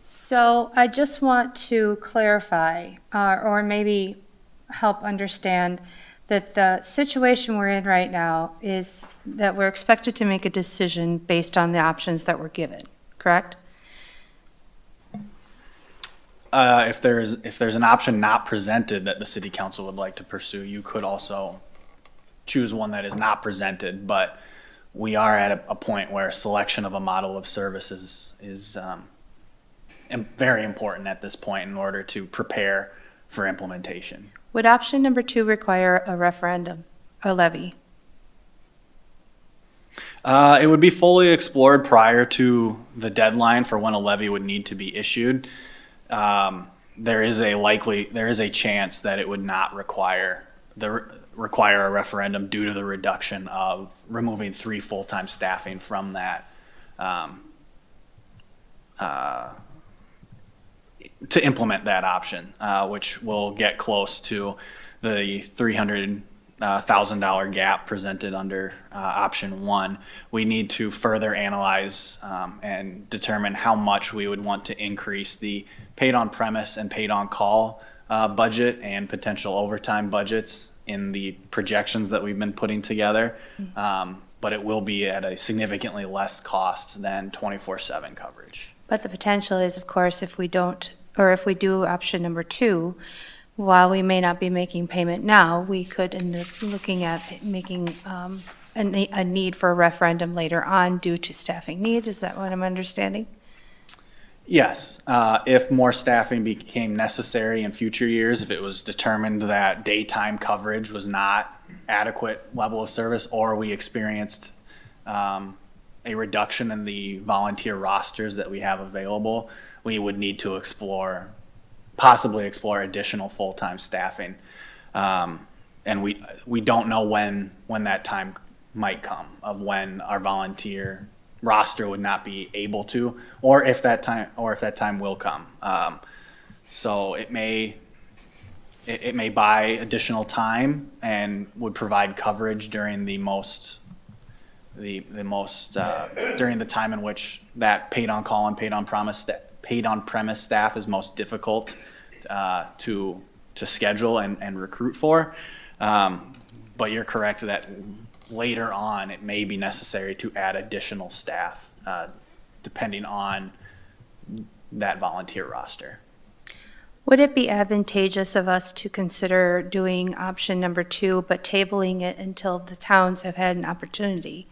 Speaker 5: So I just want to clarify, or maybe help understand that the situation we're in right now is that we're expected to make a decision based on the options that were given, correct?
Speaker 12: If there's an option not presented that the city council would like to pursue, you could also choose one that is not presented, but we are at a point where selection of a model of service is very important at this point in order to prepare for implementation.
Speaker 5: Would option number 2 require a referendum, a levy?
Speaker 12: It would be fully explored prior to the deadline for when a levy would need to be issued. There is a chance that it would not require a referendum due to the reduction of removing 3 full-time staffing from that to implement that option, which will get close to the $300,000 gap presented under option 1. We need to further analyze and determine how much we would want to increase the paid on premise and paid on call budget and potential overtime budgets in the projections that we've been putting together. But it will be at a significantly less cost than 24/7 coverage.
Speaker 5: But the potential is, of course, if we don't, or if we do option number 2, while we may not be making payment now, we could end up looking at making a need for a referendum later on due to staffing needs. Is that what I'm understanding?
Speaker 12: Yes, if more staffing became necessary in future years, if it was determined that daytime coverage was not adequate level of service, or we experienced a reduction in the volunteer rosters that we have available, we would need to possibly explore additional full-time staffing. And we don't know when that time might come, of when our volunteer roster would not be able to, or if that time will come. So it may buy additional time and would provide coverage during the during the time in which that paid on call and paid on premise staff is most difficult to schedule and recruit for. But you're correct that later on, it may be necessary to add additional staff depending on that volunteer roster.
Speaker 14: Would it be advantageous of us to consider doing option number 2, but tabling it until the towns have had an opportunity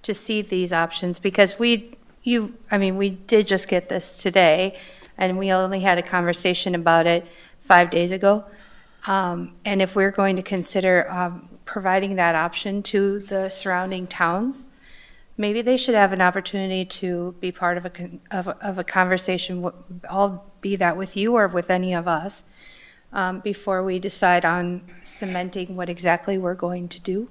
Speaker 14: to see these options? Because we did just get this today, and we only had a conversation about it 5 days ago. And if we're going to consider providing that option to the surrounding towns, maybe they should have an opportunity to be part of a conversation, I'll be that with you or with any of us, before we decide on cementing what exactly we're going to do.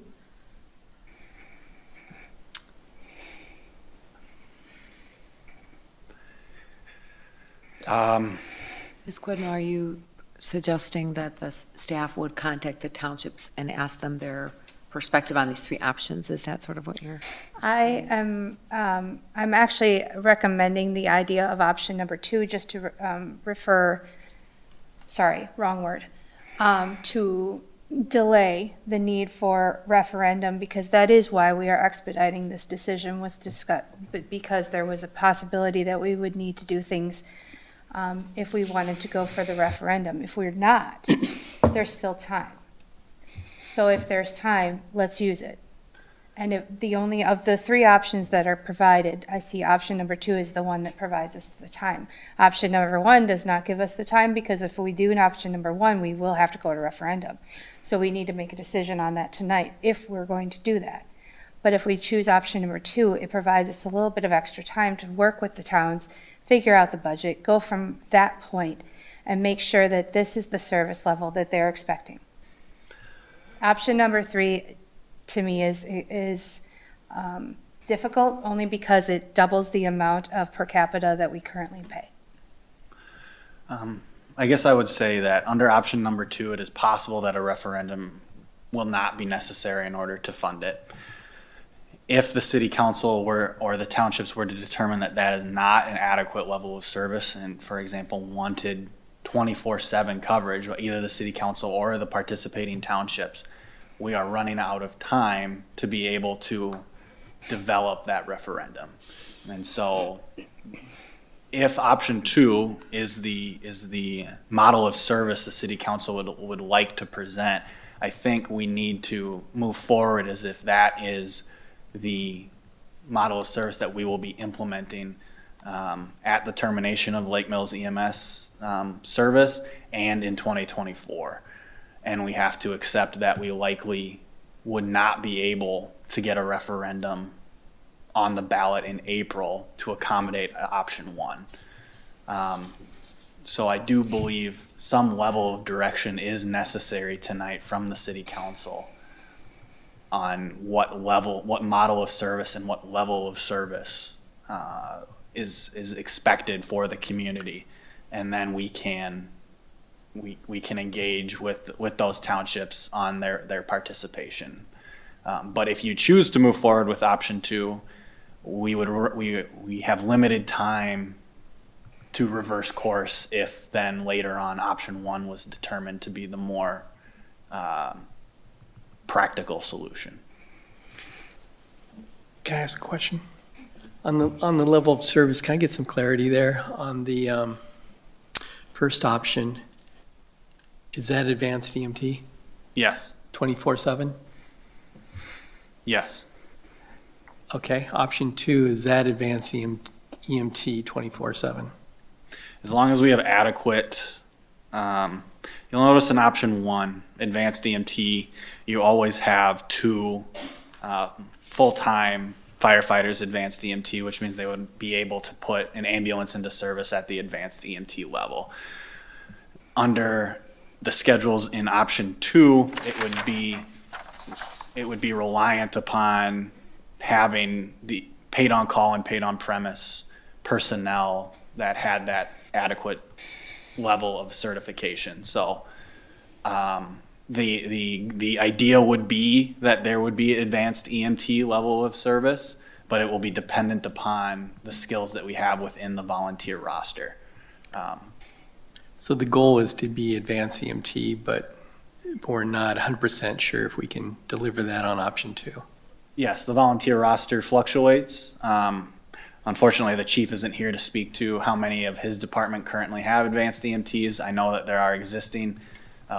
Speaker 3: Ms. Quidmore, are you suggesting that the staff would contact the townships and ask them their perspective on these 3 options? Is that sort of what you're?
Speaker 14: I'm actually recommending the idea of option number 2, just to to delay the need for referendum, because that is why we are expediting this decision, was discussed, but because there was a possibility that we would need to do things if we wanted to go for the referendum. If we're not, there's still time. So if there's time, let's use it. And if the only of the 3 options that are provided, I see option number 2 is the one that provides us the time. Option number 1 does not give us the time, because if we do an option number 1, we will have to go to referendum. So we need to make a decision on that tonight if we're going to do that. But if we choose option number 2, it provides us a little bit of extra time to work with the towns, figure out the budget, go from that point, and make sure that this is the service level that they're expecting. Option number 3, to me, is difficult, only because it doubles the amount of per capita that we currently pay.
Speaker 12: I guess I would say that under option number 2, it is possible that a referendum will not be necessary in order to fund it. If the city council or the townships were to determine that that is not an adequate level of service, and for example wanted 24/7 coverage, either the city council or the participating townships, we are running out of time to be able to develop that referendum. And so if option 2 is the model of service the city council would like to present, I think we need to move forward as if that is the model of service that we will be implementing at the termination of Lake Mills EMS service and in 2024. And we have to accept that we likely would not be able to get a referendum on the ballot in April to accommodate option 1. So I do believe some level of direction is necessary tonight from the city council on what model of service and what level of service is expected for the community. And then we can engage with those townships on their participation. But if you choose to move forward with option 2, we have limited time to reverse course if then later on option 1 was determined to be the more practical solution.
Speaker 1: Can I ask a question? On the level of service, can I get some clarity there on the first option? Is that advanced EMT?
Speaker 12: Yes.
Speaker 1: 24/7?
Speaker 12: Yes.
Speaker 1: Okay. Option 2, is that advanced EMT 24/7?
Speaker 12: As long as we have adequate, you'll notice in option 1, advanced EMT, you always have 2 full-time firefighters advanced EMT, which means they would be able to put an ambulance into service at the advanced EMT level. Under the schedules in option 2, it would be reliant upon having the paid on call and paid on premise personnel that had that adequate level of certification. So the idea would be that there would be advanced EMT level of service, but it will be dependent upon the skills that we have within the volunteer roster.
Speaker 1: So the goal is to be advanced EMT, but we're not 100% sure if we can deliver that on option 2.
Speaker 12: Yes, the volunteer roster fluctuates. Unfortunately, the chief isn't here to speak to how many of his department currently have advanced EMTs. I know that there are existing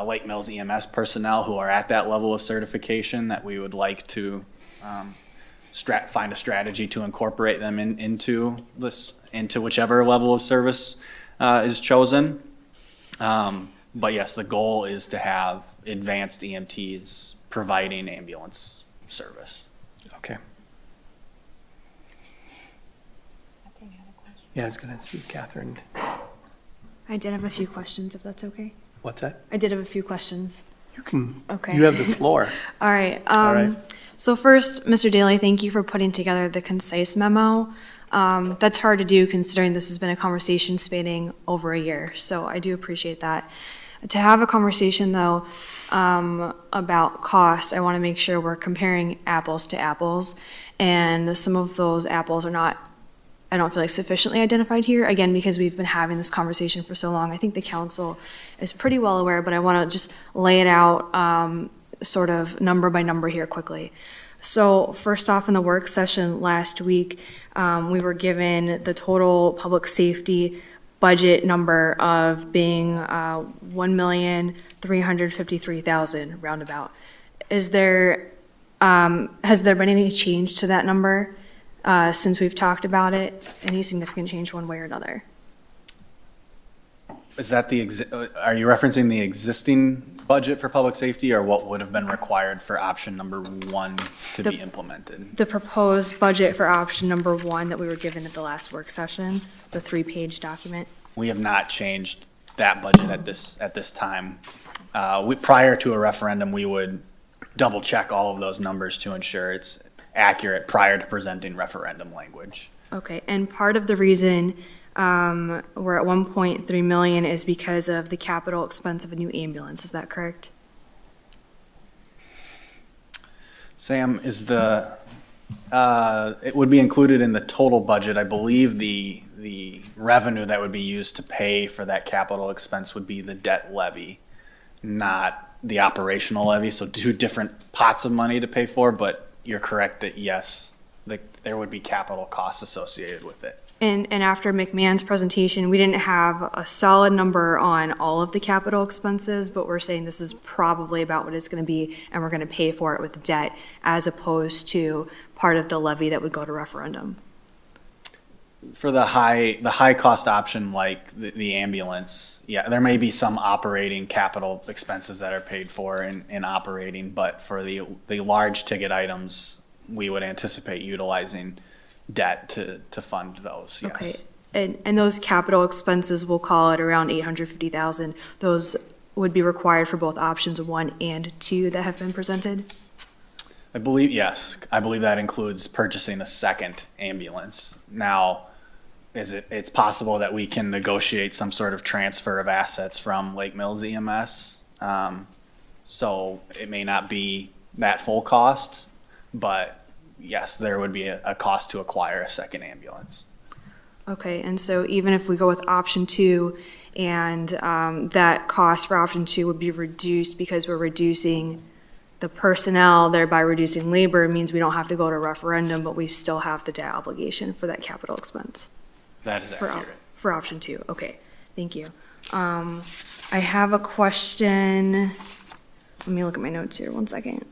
Speaker 12: Lake Mills EMS personnel who are at that level of certification that we would like to find a strategy to incorporate them into whichever level of service is chosen. But yes, the goal is to have advanced EMTs providing ambulance service.
Speaker 1: Okay. Yeah, I was gonna see Catherine.
Speaker 6: I did have a few questions, if that's okay.
Speaker 1: What's that?
Speaker 6: I did have a few questions.
Speaker 1: You can,
Speaker 6: Okay.
Speaker 1: you have the floor.
Speaker 6: All right.
Speaker 1: All right.
Speaker 6: So first, Mr. Daly, thank you for putting together the concise memo. That's hard to do considering this has been a conversation spanning over a year, so I do appreciate that. To have a conversation, though, about cost, I want to make sure we're comparing apples to apples, and some of those apples are not, I don't feel like, sufficiently identified here, again, because we've been having this conversation for so long. I think the council is pretty well aware, but I want to just lay it out sort of number by number here quickly. So first off, in the work session last week, we were given the total public safety budget number of being $1,353,000 roundabout. Has there been any change to that number since we've talked about it? Any significant change one way or another?
Speaker 12: Is that are you referencing the existing budget for public safety or what would have been required for option number 1 to be implemented?
Speaker 6: The proposed budget for option number 1 that we were given at the last work session, the 3-page document.
Speaker 12: We have not changed that budget at this time. Prior to a referendum, we would double check all of those numbers to ensure it's accurate prior to presenting referendum language.
Speaker 6: Okay, and part of the reason we're at 1.3 million is because of the capital expense of a new ambulance, is that correct?
Speaker 12: Sam, it would be included in the total budget. I believe the revenue that would be used to pay for that capital expense would be the debt levy, not the operational levy. So 2 different pots of money to pay for, but you're correct that yes, there would be capital costs associated with it.
Speaker 6: And after McMahon's presentation, we didn't have a solid number on all of the capital expenses, but we're saying this is probably about what it's going to be, and we're going to pay for it with debt as opposed to part of the levy that would go to referendum.
Speaker 12: For the high cost option like the ambulance, yeah, there may be some operating capital expenses that are paid for in operating, but for the large ticket items, we would anticipate utilizing debt to fund those, yes.
Speaker 6: Okay, and those capital expenses, we'll call it around 850,000, those would be required for both options 1 and 2 that have been presented?
Speaker 12: I believe, yes. I believe that includes purchasing a second ambulance. Now, it's possible that we can negotiate some sort of transfer of assets from Lake Mills EMS. So it may not be that full cost, but yes, there would be a cost to acquire a second ambulance.
Speaker 6: Okay, and so even if we go with option 2 and that cost for option 2 would be reduced because we're reducing the personnel, thereby reducing labor, means we don't have to go to referendum, but we still have the debt obligation for that capital expense.
Speaker 12: That is accurate.
Speaker 6: For option 2, okay, thank you. I have a question, let me look at my notes here, 1 second.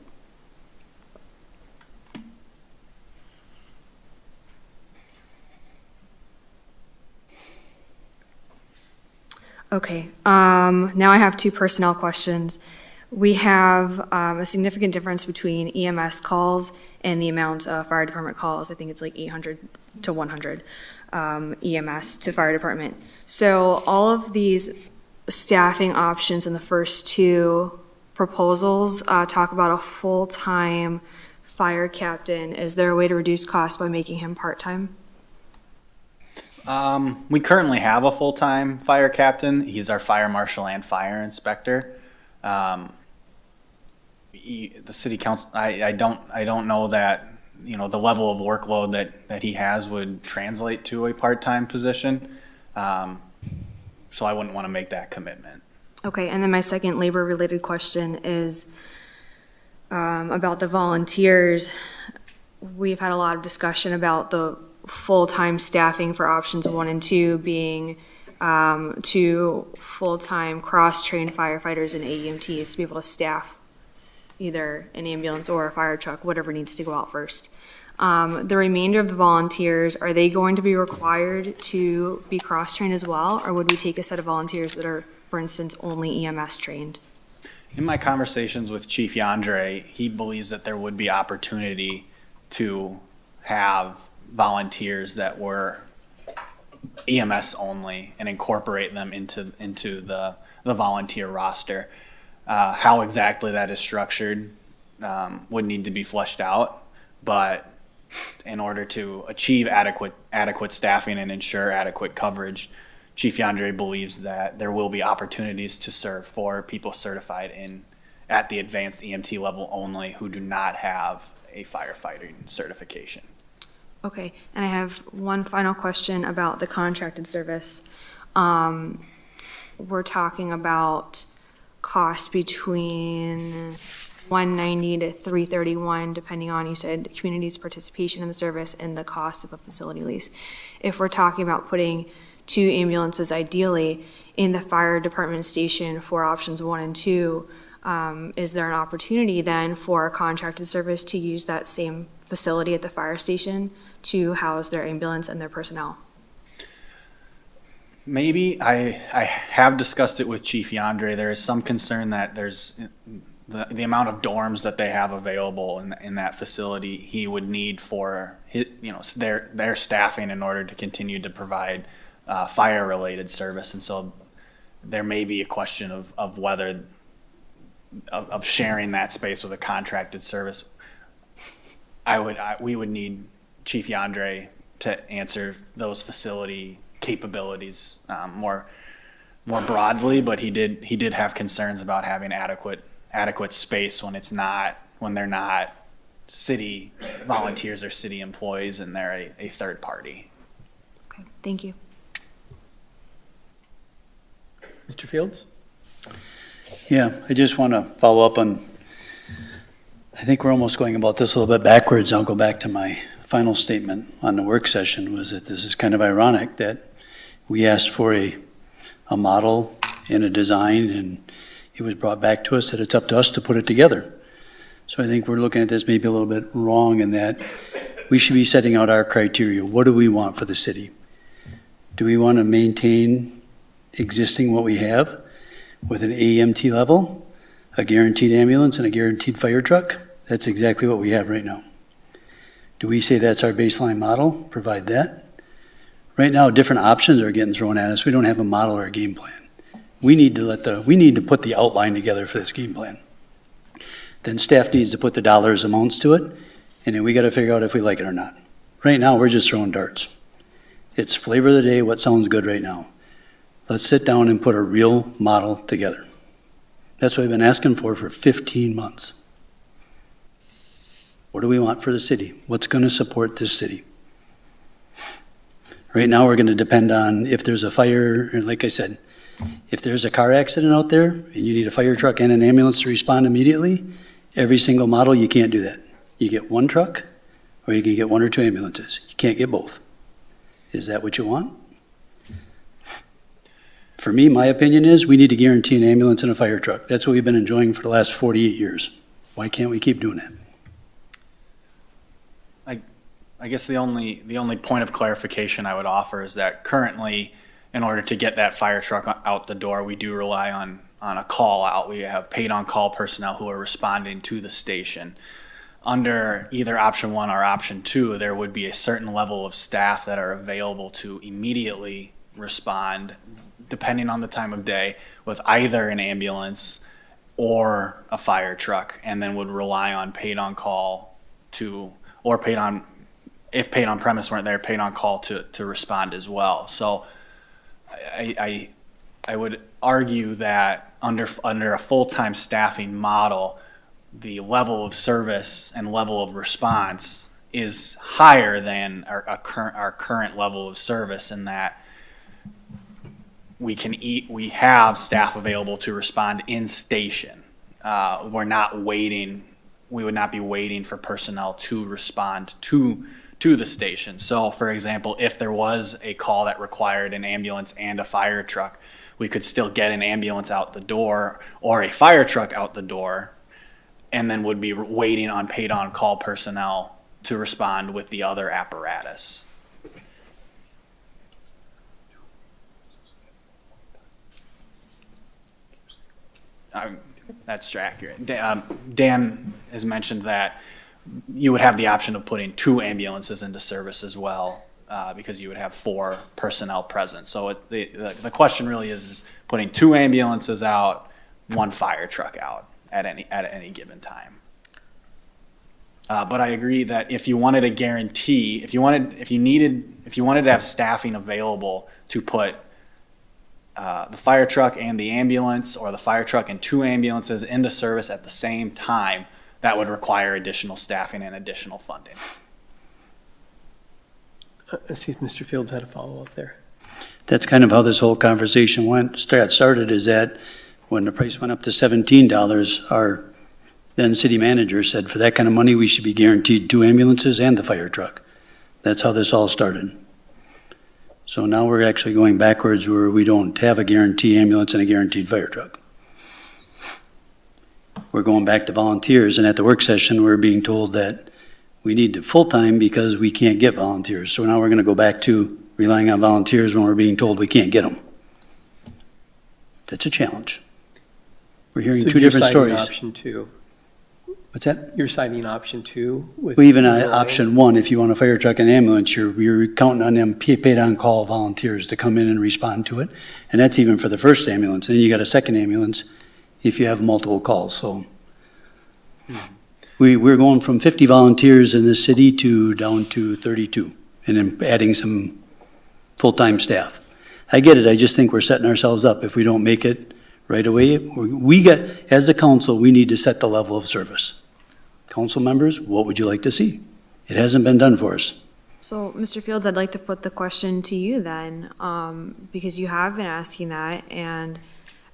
Speaker 6: Okay, now I have 2 personnel questions. We have a significant difference between EMS calls and the amount of fire department calls. I think it's like 800 to 100 EMS to fire department. So all of these staffing options in the first 2 proposals talk about a full-time fire captain. Is there a way to reduce costs by making him part-time?
Speaker 12: We currently have a full-time fire captain. He's our fire marshal and fire inspector. The city council, I don't know that, the level of workload that he has would translate to a part-time position. So I wouldn't want to make that commitment.
Speaker 6: Okay, and then my second labor-related question is about the volunteers. We've had a lot of discussion about the full-time staffing for options 1 and 2 being 2 full-time cross-trained firefighters and AEMTs to be able to staff either an ambulance or a fire truck, whatever needs to go out first. The remainder of the volunteers, are they going to be required to be cross-trained as well? Or would we take a set of volunteers that are, for instance, only EMS trained?
Speaker 12: In my conversations with Chief Yandre, he believes that there would be opportunity to have volunteers that were EMS only and incorporate them into the volunteer roster. How exactly that is structured would need to be fleshed out, but in order to achieve adequate staffing and ensure adequate coverage, Chief Yandre believes that there will be opportunities to serve for people certified at the advanced EMT level only who do not have a firefighting certification.
Speaker 6: Okay, and I have one final question about the contracted service. We're talking about costs between $190 to $331, depending on, you said, community's participation in the service and the cost of a facility lease. If we're talking about putting 2 ambulances ideally in the fire department station for options 1 and 2, is there an opportunity then for a contracted service to use that same facility at the fire station to house their ambulance and their personnel?
Speaker 12: Maybe. I have discussed it with Chief Yandre. There is some concern that there's the amount of dorms that they have available in that facility he would need for their staffing in order to continue to provide fire-related service. And so there may be a question of whether of sharing that space with a contracted service. We would need Chief Yandre to answer those facility capabilities more broadly, but he did have concerns about having adequate space when they're not city volunteers or city employees and they're a third party.
Speaker 6: Okay, thank you.
Speaker 1: Mr. Fields?
Speaker 4: Yeah, I just want to follow up on, I think we're almost going about this a little bit backwards. I'll go back to my final statement on the work session, was that this is kind of ironic that we asked for a model and a design, and it was brought back to us that it's up to us to put it together. So I think we're looking at this maybe a little bit wrong in that we should be setting out our criteria. What do we want for the city? Do we want to maintain existing what we have with an AEMT level, a guaranteed ambulance, and a guaranteed fire truck? That's exactly what we have right now. Do we say that's our baseline model, provide that? Right now, different options are getting thrown at us. We don't have a model or a game plan. We need to put the outline together for this game plan. Then staff needs to put the dollars amounts to it, and then we got to figure out if we like it or not. Right now, we're just throwing darts. It's flavor of the day, what sounds good right now. Let's sit down and put a real model together. That's what I've been asking for 15 months. What do we want for the city? What's going to support this city? Right now, we're going to depend on if there's a fire, or like I said, if there's a car accident out there and you need a fire truck and an ambulance to respond immediately, every single model, you can't do that. You get one truck or you can get 1 or 2 ambulances. You can't get both. Is that what you want? For me, my opinion is we need to guarantee an ambulance and a fire truck. That's what we've been enjoying for the last 48 years. Why can't we keep doing that?
Speaker 12: I guess the only point of clarification I would offer is that currently, in order to get that fire truck out the door, we do rely on a call out. We have paid on call personnel who are responding to the station. Under either option 1 or option 2, there would be a certain level of staff that are available to immediately respond, depending on the time of day, with either an ambulance or a fire truck, and then would rely on paid on call or paid on, if paid on premise weren't there, paid on call to respond as well. So I would argue that under a full-time staffing model, the level of service and level of response is higher than our current level of service, in that we have staff available to respond in station. We would not be waiting for personnel to respond to to the station. So for example, if there was a call that required an ambulance and a fire truck, we could still get an ambulance out the door or a fire truck out the door, and then would be waiting on paid on-call personnel to respond with the other apparatus. That's accurate. Dan has mentioned that you would have the option of putting 2 ambulances into service as well, because you would have 4 personnel present. So the question really is putting 2 ambulances out, 1 fire truck out at any given time. But I agree that if you wanted a guarantee, if you wanted to have staffing available to put the fire truck and the ambulance, or the fire truck and 2 ambulances into service at the same time, that would require additional staffing and additional funding.
Speaker 1: Let's see if Mr. Fields had a follow-up there.
Speaker 4: That's kind of how this whole conversation started, is that when the price went up to $17, our then city manager said, for that kind of money, we should be guaranteed 2 ambulances and the fire truck. That's how this all started. So now we're actually going backwards, where we don't have a guaranteed ambulance and a guaranteed fire truck. We're going back to volunteers, and at the work session, we're being told that we need the full-time because we can't get volunteers. So now we're going to go back to relying on volunteers when we're being told we can't get them. That's a challenge. We're hearing
Speaker 1: So
Speaker 4: 2
Speaker 1: you're
Speaker 4: different
Speaker 1: citing
Speaker 4: stories.
Speaker 1: Option 2.
Speaker 4: What's that?
Speaker 1: You're citing option 2 with.
Speaker 4: Well, even
Speaker 1: rural
Speaker 4: option 1, if you want a fire truck and ambulance, you're counting on them paid on-call volunteers to come in and respond to it. And that's even for the first ambulance. And then you got a second ambulance if you have multiple calls. So we're going from 50 volunteers in the city to down to 32, and then adding some full-time staff. I get it. I just think we're setting ourselves up. If we don't make it right away, as a council, we need to set the level of service. Council members, what would you like to see? It hasn't been done for us.
Speaker 6: So, Mr. Fields, I'd like to put the question to you then, because you have been asking that, and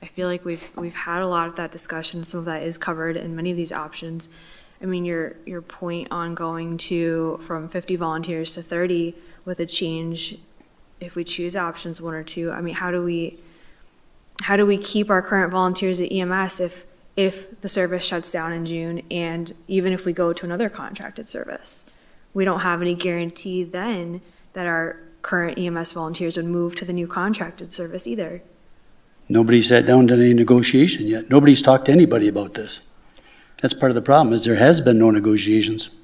Speaker 6: I feel like we've had a lot of that discussion. Some of that is covered in many of these options. I mean, your point on going from 50 volunteers to 30 with a change, if we choose options 1 or 2, I mean, how do we keep our current volunteers at EMS if the service shuts down in June, and even if we go to another contracted service? We don't have any guarantee then that our current EMS volunteers would move to the new contracted service either.
Speaker 4: Nobody sat down to any negotiation yet. Nobody's talked to anybody about this. That's part of the problem, is there has been no negotiations.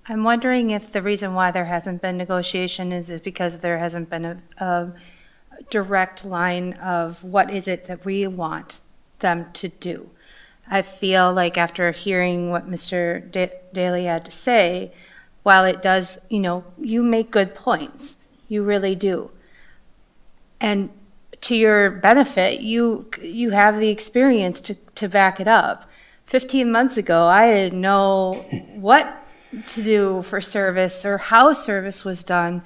Speaker 14: I'm wondering if the reason why there hasn't been negotiation is because there hasn't been a direct line of what is it that we want them to do. I feel like after hearing what Mr. Daly had to say, while it does, you make good points, you really do. And to your benefit, you have the experience to back it up. 15 months ago, I didn't know what to do for service or how service was done.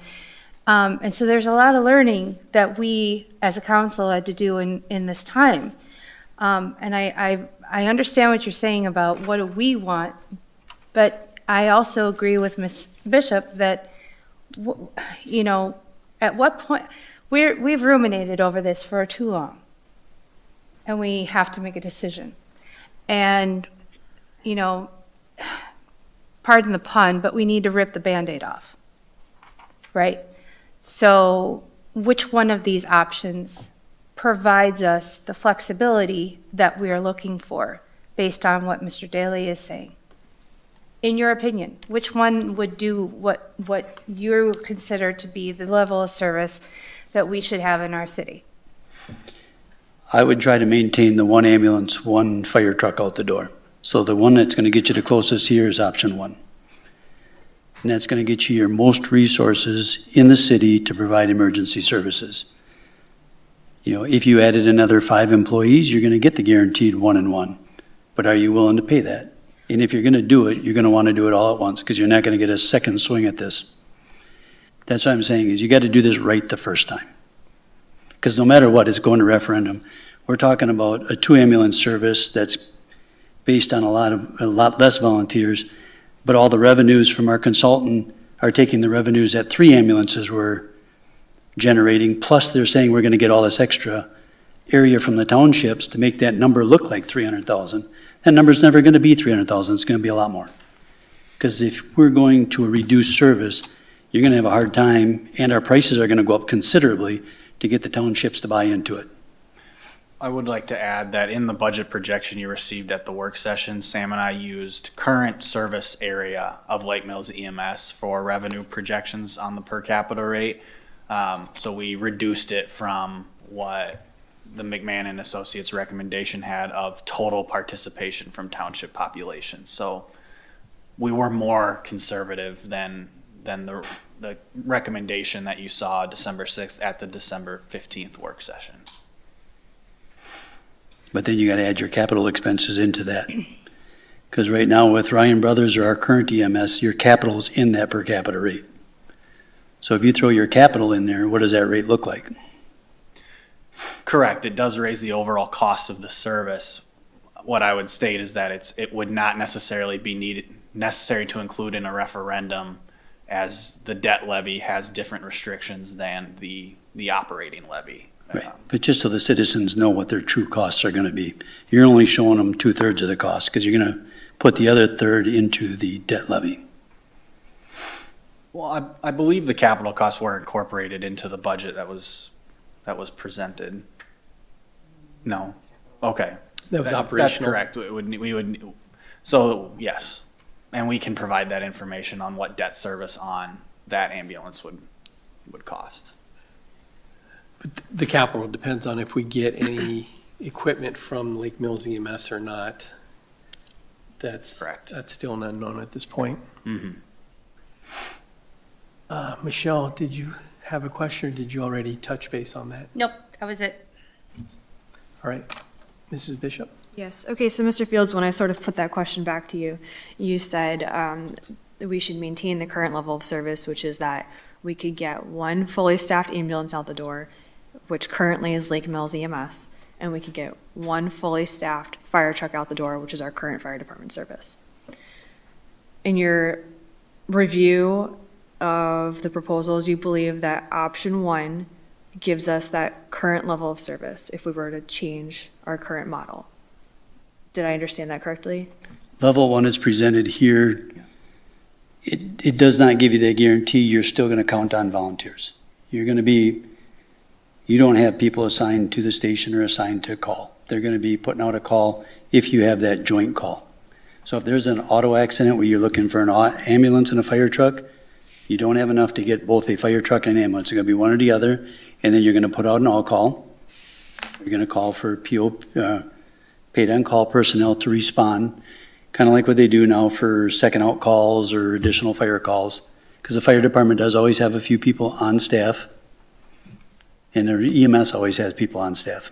Speaker 14: And so there's a lot of learning that we as a council had to do in this time. And I understand what you're saying about what do we want, but I also agree with Ms. Bishop that, at what point, we've ruminated over this for too long, and we have to make a decision. And, pardon the pun, but we need to rip the Band-Aid off, right? So which one of these options provides us the flexibility that we are looking for based on what Mr. Daly is saying? In your opinion, which one would do what you consider to be the level of service that we should have in our city?
Speaker 4: I would try to maintain the 1 ambulance, 1 fire truck out the door. So the one that's going to get you the closest here is option 1. And that's going to get you your most resources in the city to provide emergency services. If you added another 5 employees, you're going to get the guaranteed 1 and 1. But are you willing to pay that? And if you're going to do it, you're going to want to do it all at once, because you're not going to get a second swing at this. That's what I'm saying, is you got to do this right the first time. Because no matter what, it's going to referendum. We're talking about a 2 ambulance service that's based on a lot less volunteers. But all the revenues from our consultant are taking the revenues that 3 ambulances were generating, plus they're saying we're gonna get all this extra area from the townships to make that number look like 300,000. That number's never gonna be 300,000, it's gonna be a lot more. Because if we're going to a reduced service, you're gonna have a hard time, and our prices are gonna go up considerably to get the townships to buy into it.
Speaker 12: I would like to add that in the budget projection you received at the work session, Sam and I used current service area of Lake Mills EMS for revenue projections on the per capita rate. So we reduced it from what the McMahon and Associates recommendation had of total participation from township population. So we were more conservative than the recommendation that you saw December 6th at the December 15th work session.
Speaker 4: But then you gotta add your capital expenses into that. Because right now with Ryan Brothers or our current EMS, your capital's in that per capita rate. So if you throw your capital in there, what does that rate look like?
Speaker 12: Correct. It does raise the overall cost of the service. What I would state is that it would not necessarily be necessary to include in a referendum, as the debt levy has different restrictions than the operating levy.
Speaker 4: Right, but just so the citizens know what their true costs are gonna be. You're only showing them 2/3 of the cost, because you're gonna put the other third into the debt levy.
Speaker 12: Well, I believe the capital costs were incorporated into the budget that was presented. No? Okay.
Speaker 1: That was
Speaker 12: That's
Speaker 1: operational.
Speaker 12: correct. We would, so, yes. And we can provide that information on what debt service on that ambulance would cost.
Speaker 1: The capital depends on if we get any equipment from Lake Mills EMS or not.
Speaker 12: Correct.
Speaker 1: That's still an unknown at this point.
Speaker 12: Mm-hmm.
Speaker 1: Michelle, did you have a question, or did you already touch base on that?
Speaker 5: Nope, that was it.
Speaker 1: All right, Mrs. Bishop?
Speaker 6: Yes, okay, so Mr. Fields, when I sort of put that question back to you, you said that we should maintain the current level of service, which is that we could get one fully staffed ambulance out the door, which currently is Lake Mills EMS, and we could get one fully staffed fire truck out the door, which is our current fire department service. In your review of the proposals, you believe that option 1 gives us that current level of service if we were to change our current model. Did I understand that correctly?
Speaker 4: Level 1 is presented here. It does not give you the guarantee you're still gonna count on volunteers. You don't have people assigned to the station or assigned to a call. They're gonna be putting out a call if you have that joint call. So if there's an auto accident where you're looking for an ambulance and a fire truck, you don't have enough to get both a fire truck and ambulance. It's gonna be one or the other, and then you're gonna put out an all-call. You're gonna call for paid on-call personnel to respond, kind of like what they do now for second out calls or additional fire calls. Because the fire department does always have a few people on staff, and their EMS always has people on staff.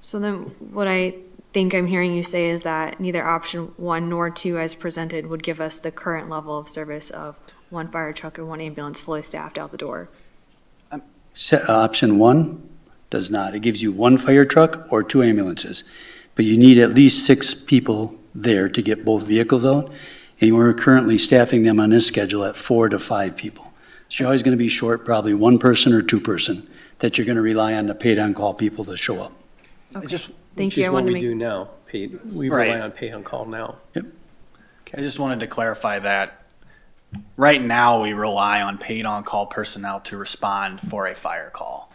Speaker 6: So then what I think I'm hearing you say is that neither option 1 nor 2 as presented would give us the current level of service of one fire truck or one ambulance fully staffed out the door.
Speaker 4: Option 1 does not. It gives you one fire truck or 2 ambulances, but you need at least 6 people there to get both vehicles out, and we're currently staffing them on this schedule at 4 to 5 people. So you're always gonna be short probably 1 person or 2 person that you're gonna rely on the paid on-call people to show up.
Speaker 6: Okay.
Speaker 12: Just,
Speaker 6: Thank
Speaker 1: Which
Speaker 6: you.
Speaker 1: is
Speaker 6: I
Speaker 1: what
Speaker 6: wanted to
Speaker 1: we
Speaker 6: make
Speaker 1: do now. We
Speaker 12: Right.
Speaker 1: rely on pay on call now.
Speaker 12: I just wanted to clarify that right now we rely on paid on-call personnel to respond for a fire call.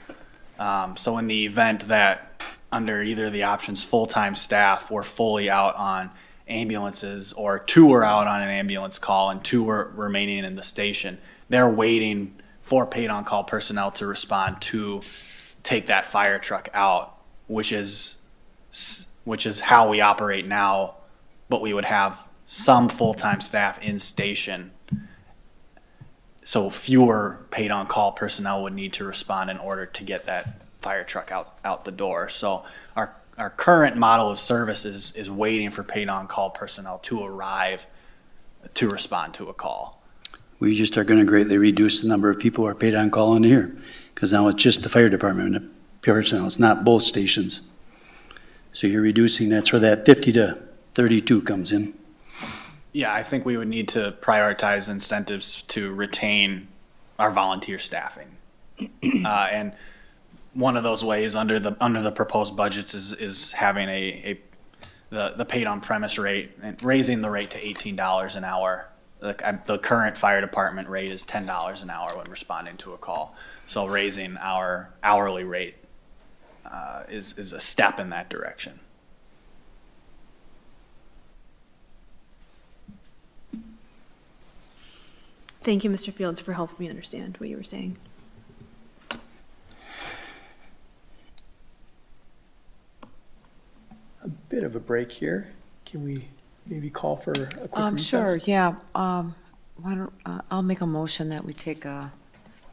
Speaker 12: So in the event that under either the options, full-time staff were fully out on ambulances, or 2 were out on an ambulance call and 2 were remaining in the station, they're waiting for paid on-call personnel to respond to take that fire truck out, which is how we operate now, but we would have some full-time staff in station. So fewer paid on-call personnel would need to respond in order to get that fire truck out the door. So our current model of service is waiting for paid on-call personnel to arrive to respond to a call.
Speaker 4: We just are gonna greatly reduce the number of people who are paid on-call in here, because now it's just the fire department and the personnel, it's not both stations. So you're reducing, that's where that 50 to 32 comes in.
Speaker 12: Yeah, I think we would need to prioritize incentives to retain our volunteer staffing. And one of those ways under the proposed budgets is having the paid on premise rate and raising the rate to $18 an hour. The current fire department rate is $10 an hour when responding to a call. So raising our hourly rate is a step in that direction.
Speaker 6: Thank you, Mr. Fields, for helping me understand what you were saying.
Speaker 1: A bit of a break here. Can we maybe call for a quick recess?
Speaker 3: Sure, yeah. Why don't, I'll make a motion that we take a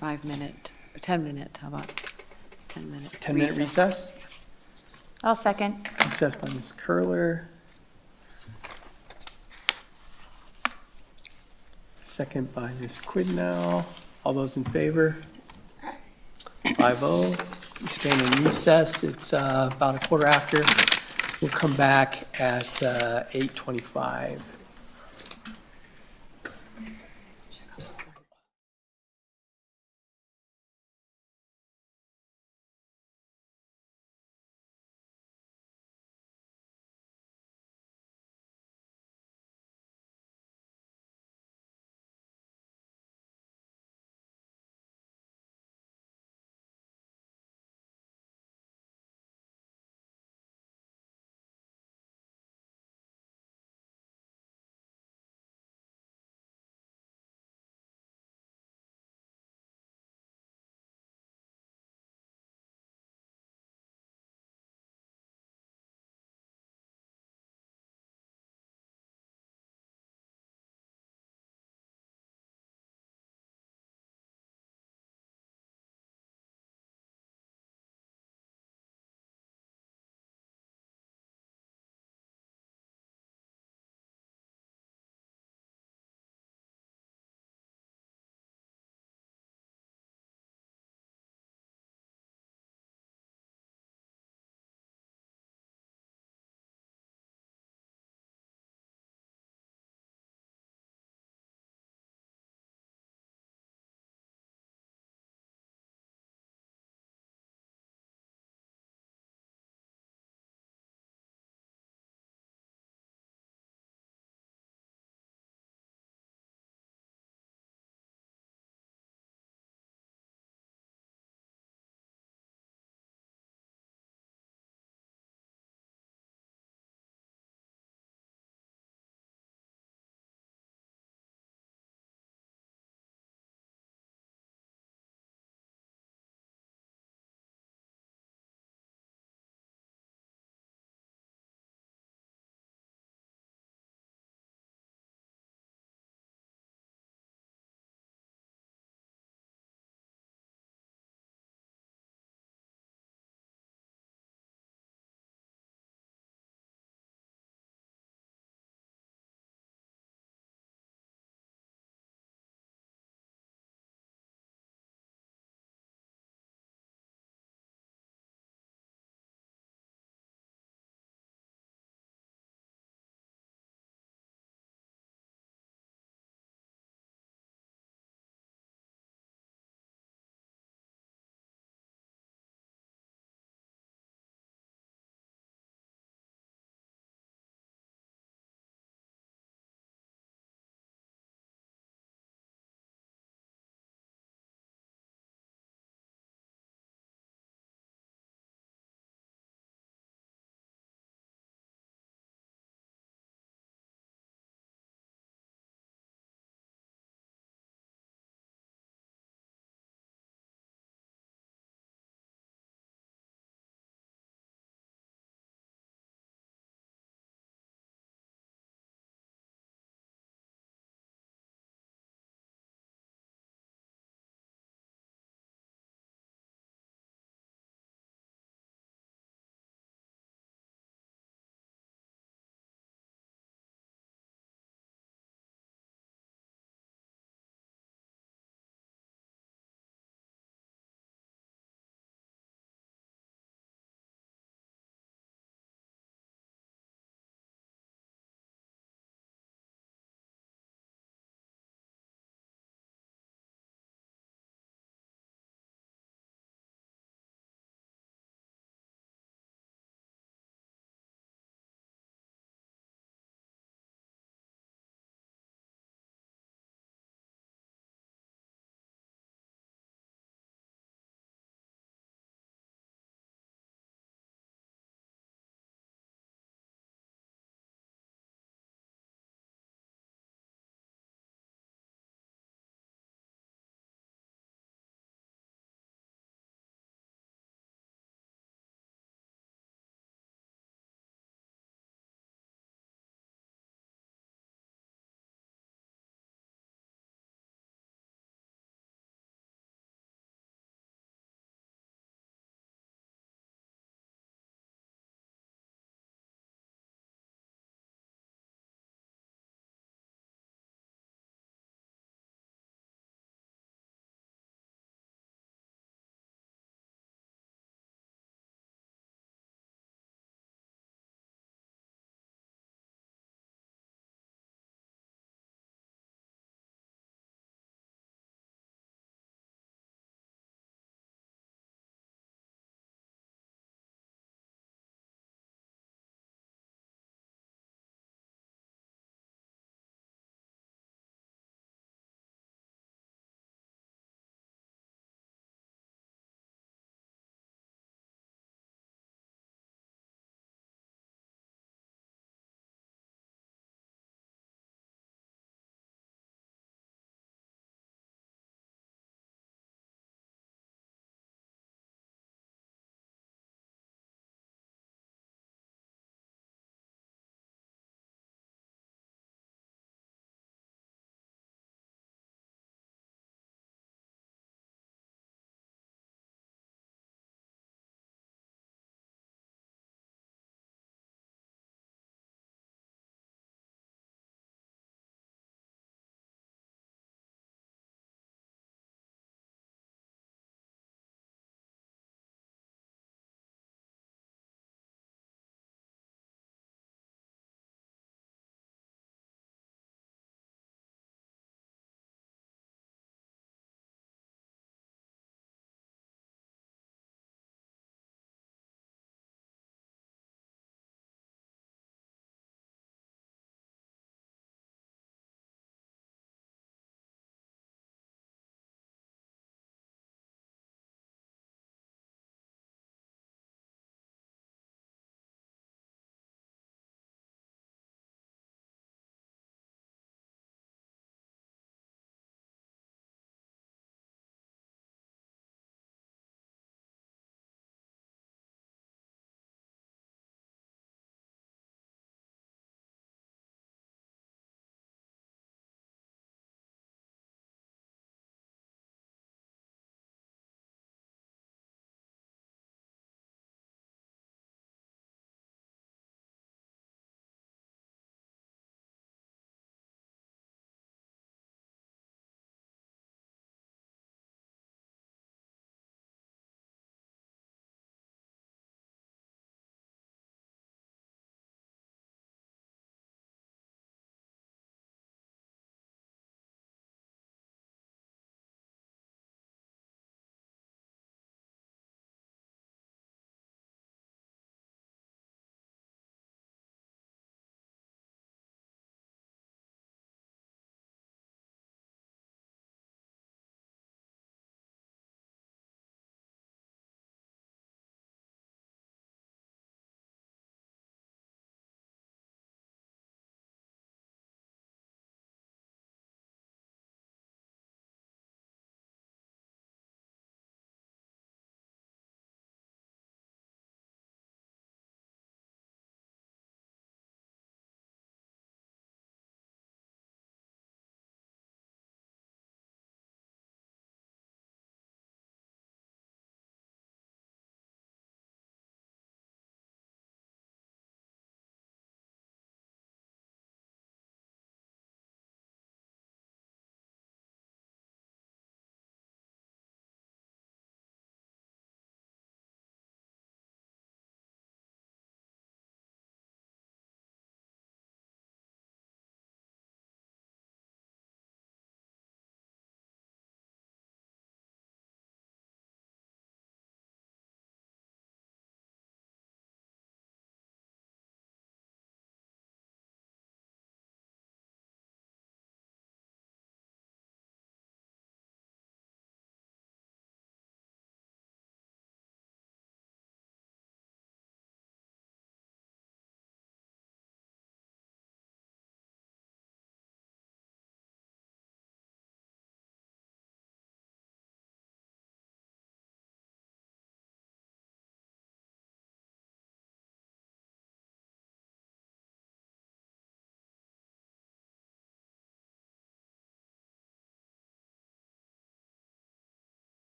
Speaker 3: 5-minute, 10-minute, how about 10-minute?
Speaker 1: 10-minute recess?
Speaker 14: I'll second.
Speaker 1: Recess by Ms. Curler. Second by Ms. Quidnow. All those in favor? 5-0. We stand in recess. It's about a quarter after. So we'll come back at 8:25.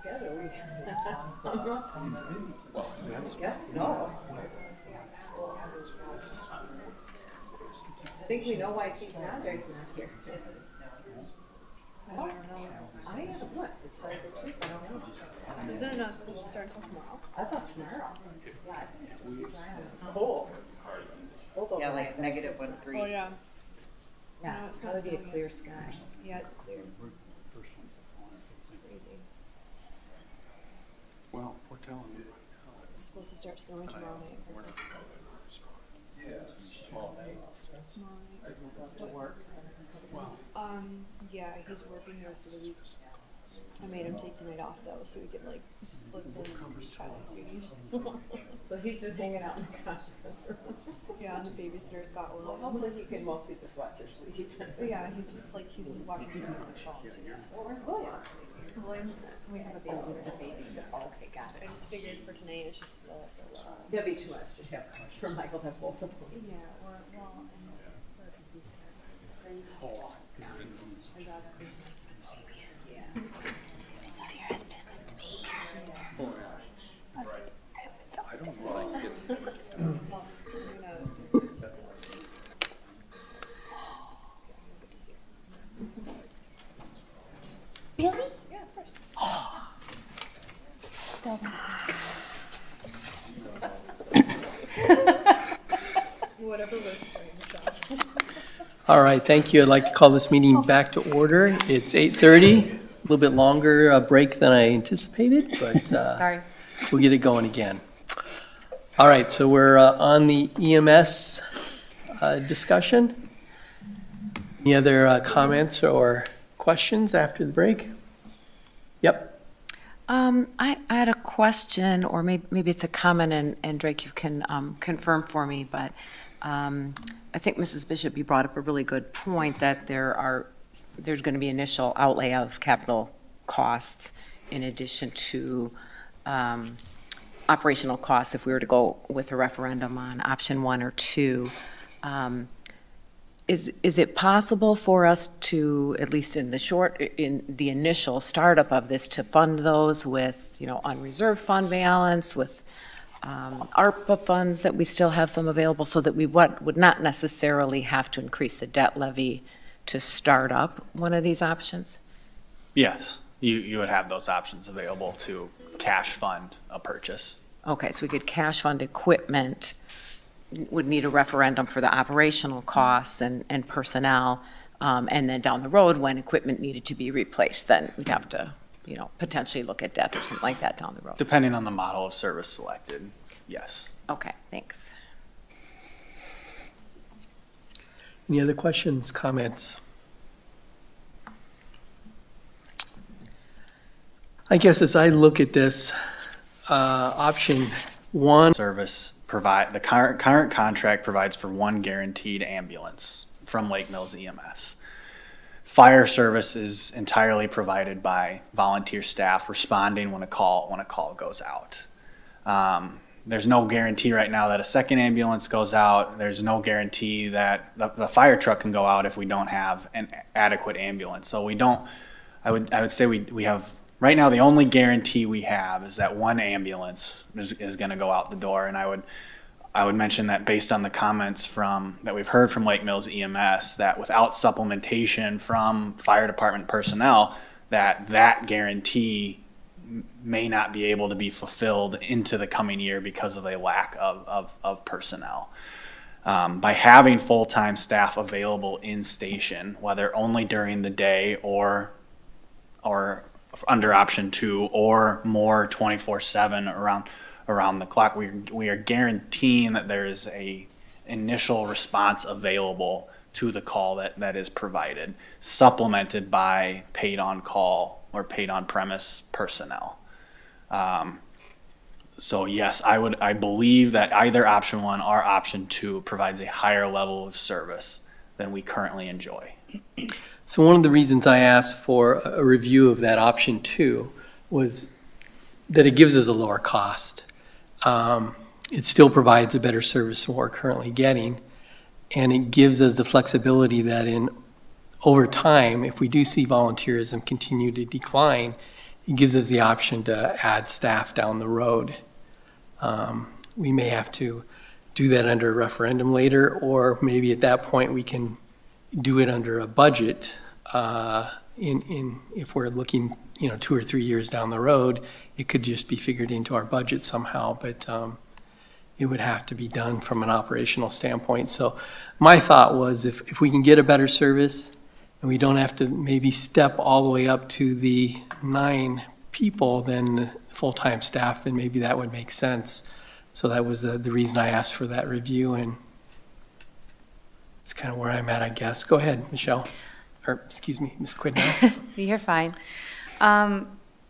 Speaker 3: together, we can sum up. I guess so. I think we know why Team Conrad's not here. I don't know. I haven't looked, to tell you the truth, I don't know.
Speaker 6: Isn't it not supposed to start until tomorrow?
Speaker 3: I thought tomorrow. Yeah, I think it's supposed to be dry on cold. Yeah, like -1 degree.
Speaker 6: Oh, yeah.
Speaker 3: Yeah,
Speaker 6: No, it's
Speaker 3: it's
Speaker 6: not
Speaker 3: gotta be a
Speaker 6: snowing.
Speaker 3: clear sky.
Speaker 6: Yeah, it's clear. Crazy.
Speaker 7: Well, we're telling you.
Speaker 6: It's supposed to start snowing tomorrow night. Tomorrow night.
Speaker 3: To work.
Speaker 6: Yeah, he's working the rest of the week. I made him take tonight off though, so we could like split the child duties.
Speaker 3: So he's just hanging out in the conscience.
Speaker 6: Yeah, and the babysitter's got
Speaker 3: Well,
Speaker 6: one.
Speaker 3: hopefully he can mostly just watch her sleep.
Speaker 6: Yeah, he's just like, he's watching something on his phone too. So.
Speaker 3: Where's William?
Speaker 6: William's, we have a babysitter.
Speaker 3: The babysitter. Oh, okay, got
Speaker 6: I
Speaker 3: it.
Speaker 6: just figured for tonight, it's just still so
Speaker 3: That'd be too much to have for Michael to have both of them.
Speaker 6: Yeah, or, well, and for a babysitter. Crazy. I'd rather.
Speaker 3: Yeah.
Speaker 7: I don't know.
Speaker 6: Well, I'm gonna. Good to see her.
Speaker 5: Really?
Speaker 6: Yeah, of course. Whatever works for you, Michelle.
Speaker 1: All right, thank you. I'd like to call this meeting back to order. It's 8:30, a little bit longer break than I anticipated, but
Speaker 5: Sorry.
Speaker 1: we'll get it going again. All right, so we're on the EMS discussion. Any other comments or questions after the break? Yep.
Speaker 3: I had a question, or maybe it's a comment, and Drake, you can confirm for me, but I think Mrs. Bishop, you brought up a really good point that there's going to be initial outlay of capital costs in addition to operational costs if we were to go with a referendum on option 1 or 2. Is it possible for us to, at least in the initial startup of this, to fund those with, unreserved fund balance, with ARPA funds that we still have some available, so that we would not necessarily have to increase the debt levy to start up one of these options?
Speaker 12: Yes, you would have those options available to cash fund a purchase.
Speaker 3: Okay, so we could cash fund equipment, would need a referendum for the operational costs and personnel, and then down the road, when equipment needed to be replaced, then we'd have to, potentially look at debt or something like that down the road.
Speaker 12: Depending on the model of service selected, yes.
Speaker 3: Okay, thanks.
Speaker 1: Any other questions, comments? I guess as I look at this, option 1,
Speaker 12: Service the current contract provides for 1 guaranteed ambulance from Lake Mills EMS. Fire service is entirely provided by volunteer staff responding when a call goes out. There's no guarantee right now that a second ambulance goes out. There's no guarantee that the fire truck can go out if we don't have an adequate ambulance. So I would say we have, right now, the only guarantee we have is that 1 ambulance is going to go out the door. And I would mention that based on the comments that we've heard from Lake Mills EMS, that without supplementation from fire department personnel, that guarantee may not be able to be fulfilled into the coming year because of a lack of personnel. By having full-time staff available in station, whether only during the day or under option 2 or more 24/7 around the clock, we are guaranteeing that there is a initial response available to the call that is provided, supplemented by paid on call or paid on premise personnel. So yes, I believe that either option 1 or option 2 provides a higher level of service than we currently enjoy.
Speaker 1: So one of the reasons I asked for a review of that option 2 was that it gives us a lower cost. It still provides a better service than we're currently getting, and it gives us the flexibility that over time, if we do see volunteerism continue to decline, it gives us the option to add staff down the road. We may have to do that under a referendum later, or maybe at that point we can do it under a budget. If we're looking, 2 or 3 years down the road, it could just be figured into our budget somehow, but it would have to be done from an operational standpoint. So my thought was if we can get a better service and we don't have to maybe step all the way up to the 9 people, then full-time staff, then maybe that would make sense. So that was the reason I asked for that review, and it's kind of where I'm at, I guess. Go ahead, Michelle, or excuse me, Ms. Quidnow.
Speaker 14: You're fine.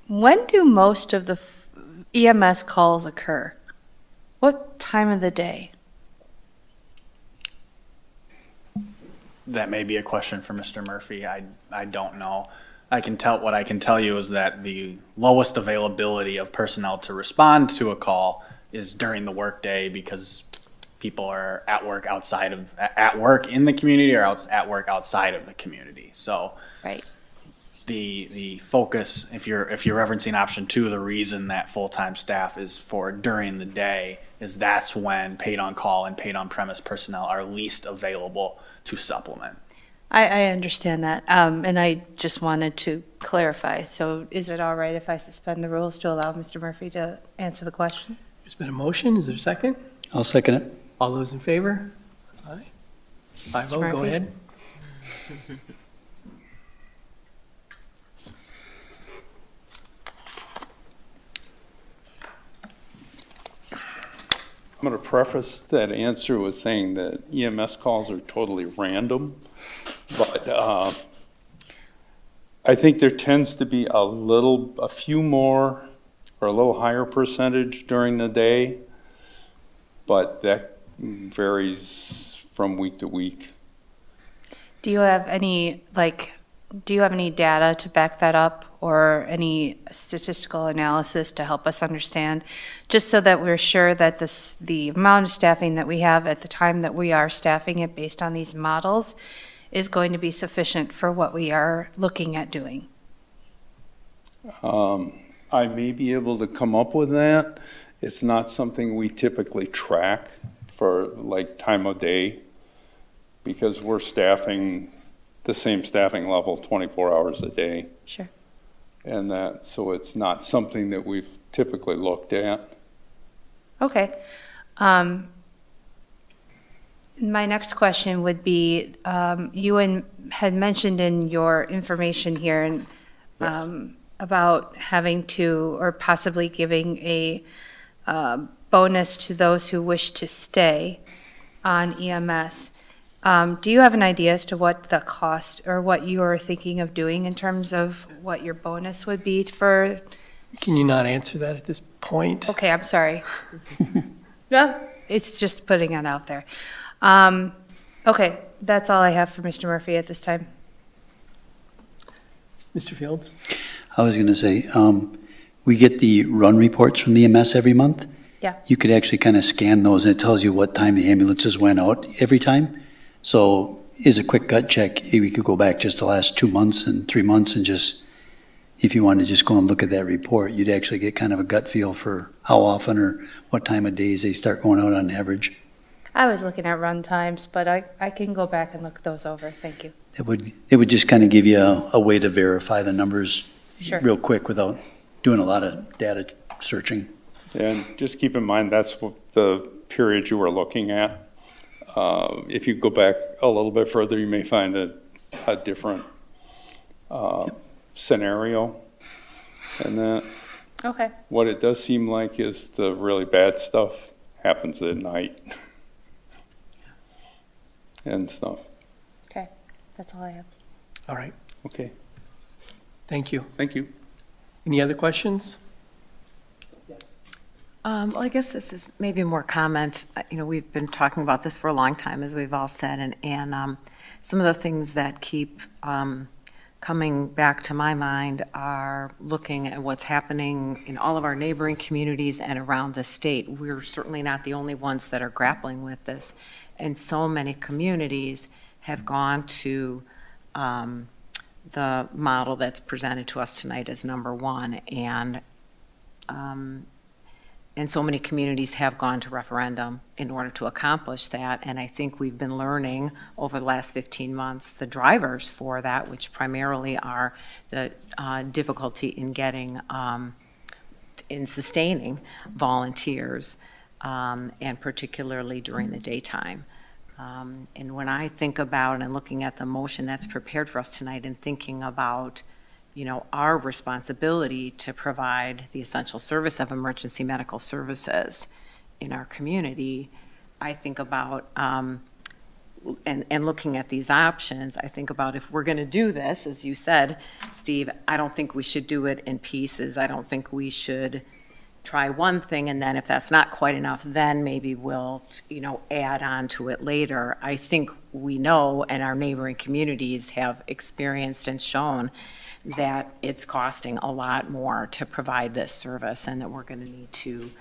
Speaker 14: When do most of the EMS calls occur? What time of the day?
Speaker 12: That may be a question for Mr. Murphy. I don't know. What I can tell you is that the lowest availability of personnel to respond to a call is during the workday, because people are at work in the community or at work outside of the community. So
Speaker 14: Right.
Speaker 12: the focus, if you're referencing option 2, the reason that full-time staff is for during the day is that's when paid on call and paid on premise personnel are least available to supplement.
Speaker 14: I understand that, and I just wanted to clarify. So is it all right if I suspend the rules to allow Mr. Murphy to answer the question?
Speaker 1: There's been a motion. Is there a second?
Speaker 4: I'll second it.
Speaker 1: All those in favor? Aye. 5-0, go
Speaker 14: Murphy?
Speaker 1: ahead.
Speaker 10: I'm going to preface that answer with saying that EMS calls are totally random, but I think there tends to be a few more or a little higher percentage during the day, but that varies from week to week.
Speaker 14: Do you have any data to back that up, or any statistical analysis to help us understand, just so that we're sure that the amount of staffing that we have at the time that we are staffing it based on these models is going to be sufficient for what we are looking at doing?
Speaker 10: I may be able to come up with that. It's not something we typically track for like time of day, because we're staffing the same staffing level 24 hours a day.
Speaker 14: Sure.
Speaker 10: And so it's not something that we've typically looked at.
Speaker 14: Okay. My next question would be, you had mentioned in your information here and about having to, or possibly giving a bonus to those who wish to stay on EMS. Do you have an idea as to what the cost, or what you're thinking of doing in terms of what your bonus would be for?
Speaker 1: Can you not answer that at this point?
Speaker 14: Okay, I'm sorry. No, it's just putting it out there. Okay, that's all I have for Mr. Murphy at this time.
Speaker 1: Mr. Fields?
Speaker 4: I was going to say, we get the run reports from the EMS every month.
Speaker 14: Yeah.
Speaker 4: You could actually kind of scan those, and it tells you what time the ambulances went out every time. So is a quick gut check, we could go back just the last 2 months and 3 months and just, if you wanted to just go and look at that report, you'd actually get kind of a gut feel for how often or what time of days they start going out on average.
Speaker 14: I was looking at run times, but I can go back and look those over. Thank you.
Speaker 4: It would just kind of give you a way to verify the numbers
Speaker 14: Sure.
Speaker 4: real quick without doing a lot of data searching.
Speaker 10: And just keep in mind, that's what the period you were looking at. If you go back a little bit further, you may find a different scenario. And that
Speaker 14: Okay.
Speaker 10: what it does seem like is the really bad stuff happens at night and stuff.
Speaker 14: Okay, that's all I have.
Speaker 1: All right,
Speaker 10: Okay,
Speaker 1: thank you.
Speaker 10: thank you.
Speaker 1: Any other questions?
Speaker 3: Well, I guess this is maybe more comment. We've been talking about this for a long time, as we've all said, and some of the things that keep coming back to my mind are looking at what's happening in all of our neighboring communities and around the state. We're certainly not the only ones that are grappling with this, and so many communities have gone to the model that's presented to us tonight as number one, and so many communities have gone to referendum in order to accomplish that, and I think we've been learning over the last 15 months the drivers for that, which primarily are the difficulty in getting, in sustaining volunteers, and particularly during the daytime. And when I think about and looking at the motion that's prepared for us tonight and thinking about, you know, our responsibility to provide the essential service of emergency medical services in our community, I think about, and looking at these options, I think about if we're going to do this, as you said, Steve, I don't think we should do it in pieces. I don't think we should try one thing, and then if that's not quite enough, then maybe we'll, you know, add on to it later. I think we know, and our neighboring communities have experienced and shown that it's costing a lot more to provide this service, and that we're going to need to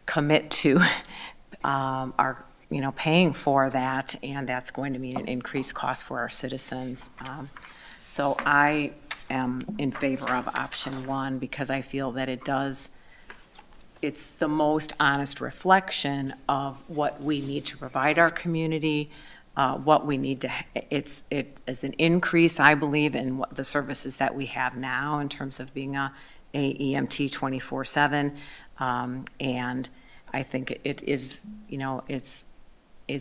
Speaker 3: commit to our, you know, paying for that, and that's going to mean an increased cost for our citizens. So I am in favor of option one because I feel that it's the most honest reflection of what we need to provide our community, what we need to, it is an increase, I believe, in what the services that we have now in terms of being a EMT 24/7. And I think it is, you know, it's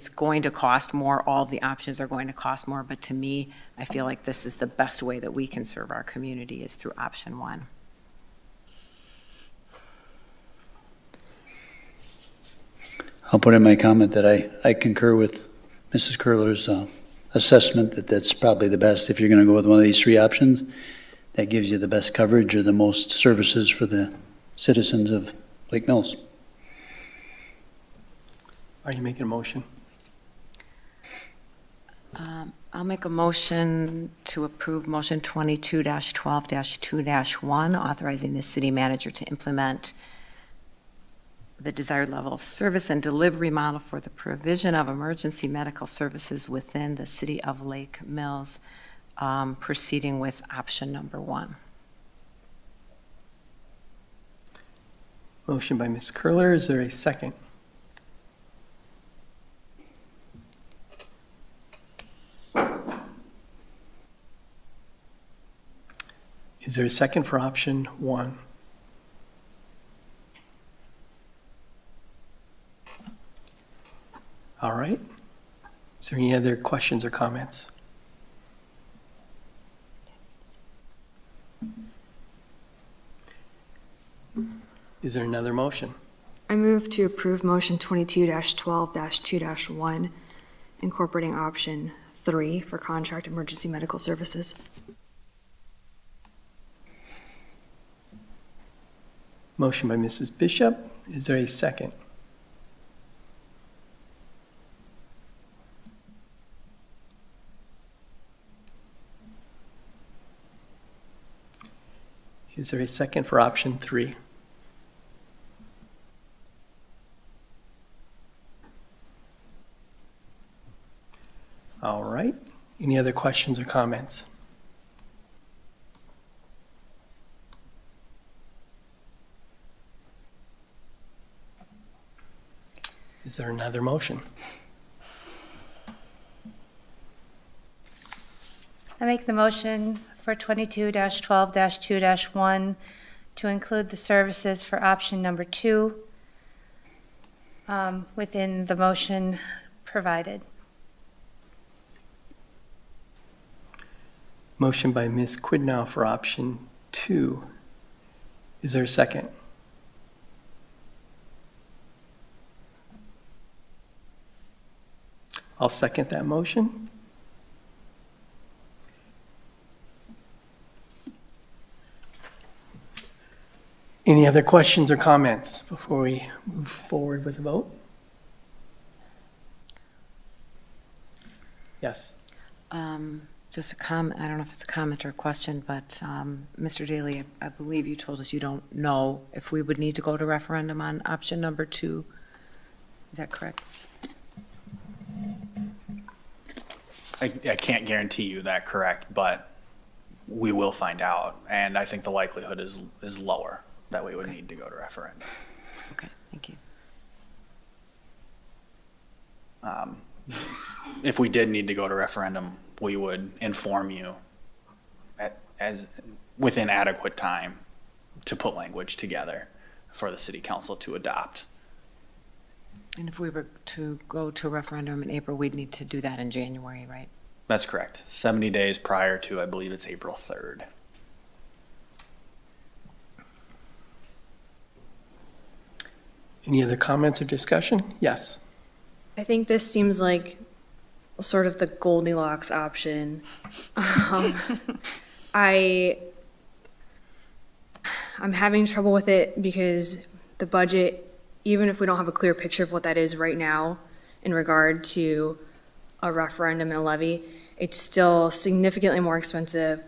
Speaker 3: going to cost more. All of the options are going to cost more, but to me, I feel like this is the best way that we can serve our community is through option one.
Speaker 4: I'll put in my comment that I concur with Mrs. Curler's assessment that that's probably the best. If you're going to go with one of these three options, that gives you the best coverage or the most services for the citizens of Lake Mills.
Speaker 1: Are you making a motion?
Speaker 3: I'll make a motion to approve motion 22-12-2-1, authorizing the city manager to implement the desired level of service and delivery model for the provision of emergency medical services within the city of Lake Mills, proceeding with option number one.
Speaker 1: Motion by Ms. Curler. Is there a second? Is there a second for option one? All right. Is there any other questions or comments? Is there another motion?
Speaker 6: I move to approve motion 22-12-2-1, incorporating option 3 for contract emergency medical services.
Speaker 1: Motion by Mrs. Bishop. Is there a second? Is there a second for option 3? All right. Any other questions or comments? Is there another motion?
Speaker 5: I make the motion for 22-12-2-1 to include the services for option number 2 within the motion provided.
Speaker 1: Motion by Ms. Quidnow for option 2. Is there a second? I'll second that motion. Any other questions or comments before we move forward with the vote? Yes.
Speaker 3: Just a comment, I don't know if it's a comment or a question, but Mr. Daly, I believe you told us you don't know if we would need to go to referendum on option number 2. Is that correct?
Speaker 12: I can't guarantee you that correct, but we will find out. And I think the likelihood is lower that we would need to go to referendum.
Speaker 3: Okay, thank you.
Speaker 12: If we did need to go to referendum, we would inform you within adequate time to put language together for the city council to adopt.
Speaker 3: And if we were to go to a referendum in April, we'd need to do that in January, right?
Speaker 12: That's correct. 70 days prior to, I believe it's April 3rd.
Speaker 1: Any other comments or discussion? Yes.
Speaker 6: I think this seems like sort of the Goldilocks option. I'm having trouble with it because the budget, even if we don't have a clear picture of what that is right now in regard to a referendum and a levy, it's still significantly more expensive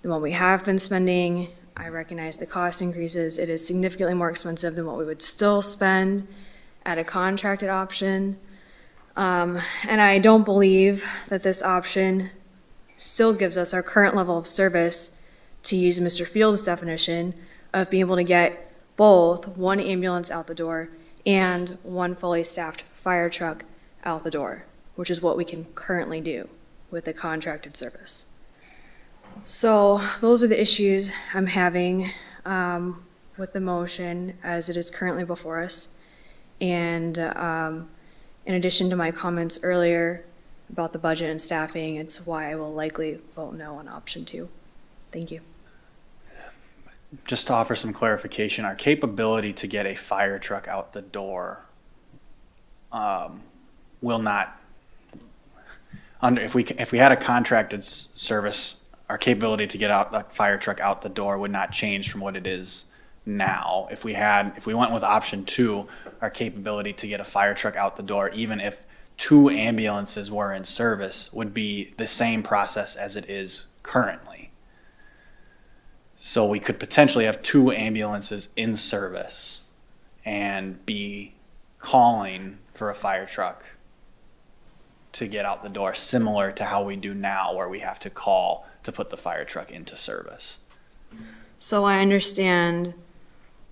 Speaker 6: than what we have been spending. I recognize the cost increases. It is significantly more expensive than what we would still spend at a contracted option. And I don't believe that this option still gives us our current level of service, to use Mr. Field's definition, of being able to get both one ambulance out the door and one fully staffed fire truck out the door, which is what we can currently do with the contracted service. So those are the issues I'm having with the motion as it is currently before us. And in addition to my comments earlier about the budget and staffing, it's why I will likely vote no on option 2. Thank you.
Speaker 12: Just to offer some clarification, our capability to get a fire truck out the door will not, if we had a contracted service, our capability to get out the fire truck out the door would not change from what it is now. If we went with option 2, our capability to get a fire truck out the door, even if 2 ambulances were in service, would be the same process as it is currently. So we could potentially have 2 ambulances in service and be calling for a fire truck to get out the door, similar to how we do now, where we have to call to put the fire truck into service.
Speaker 6: So I understand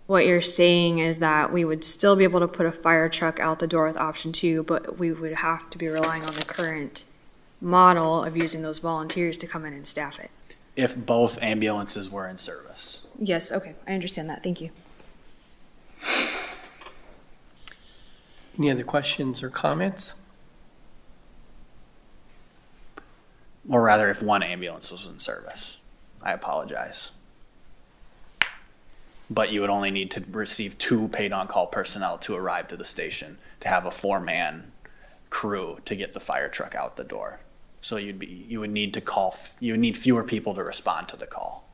Speaker 6: what you're saying is that we would still be able to put a fire truck out the door with option 2, but we would have to be relying on the current model of using those volunteers to come in and staff it.
Speaker 12: If both ambulances were in service.
Speaker 6: Yes, okay, I understand that. Thank you.
Speaker 1: Any other questions or comments?
Speaker 12: Or rather, if 1 ambulance was in service. I apologize. But you would only need to receive 2 paid on-call personnel to arrive to the station to have a 4-man crew to get the fire truck out the door. So you would need fewer people to respond to the call.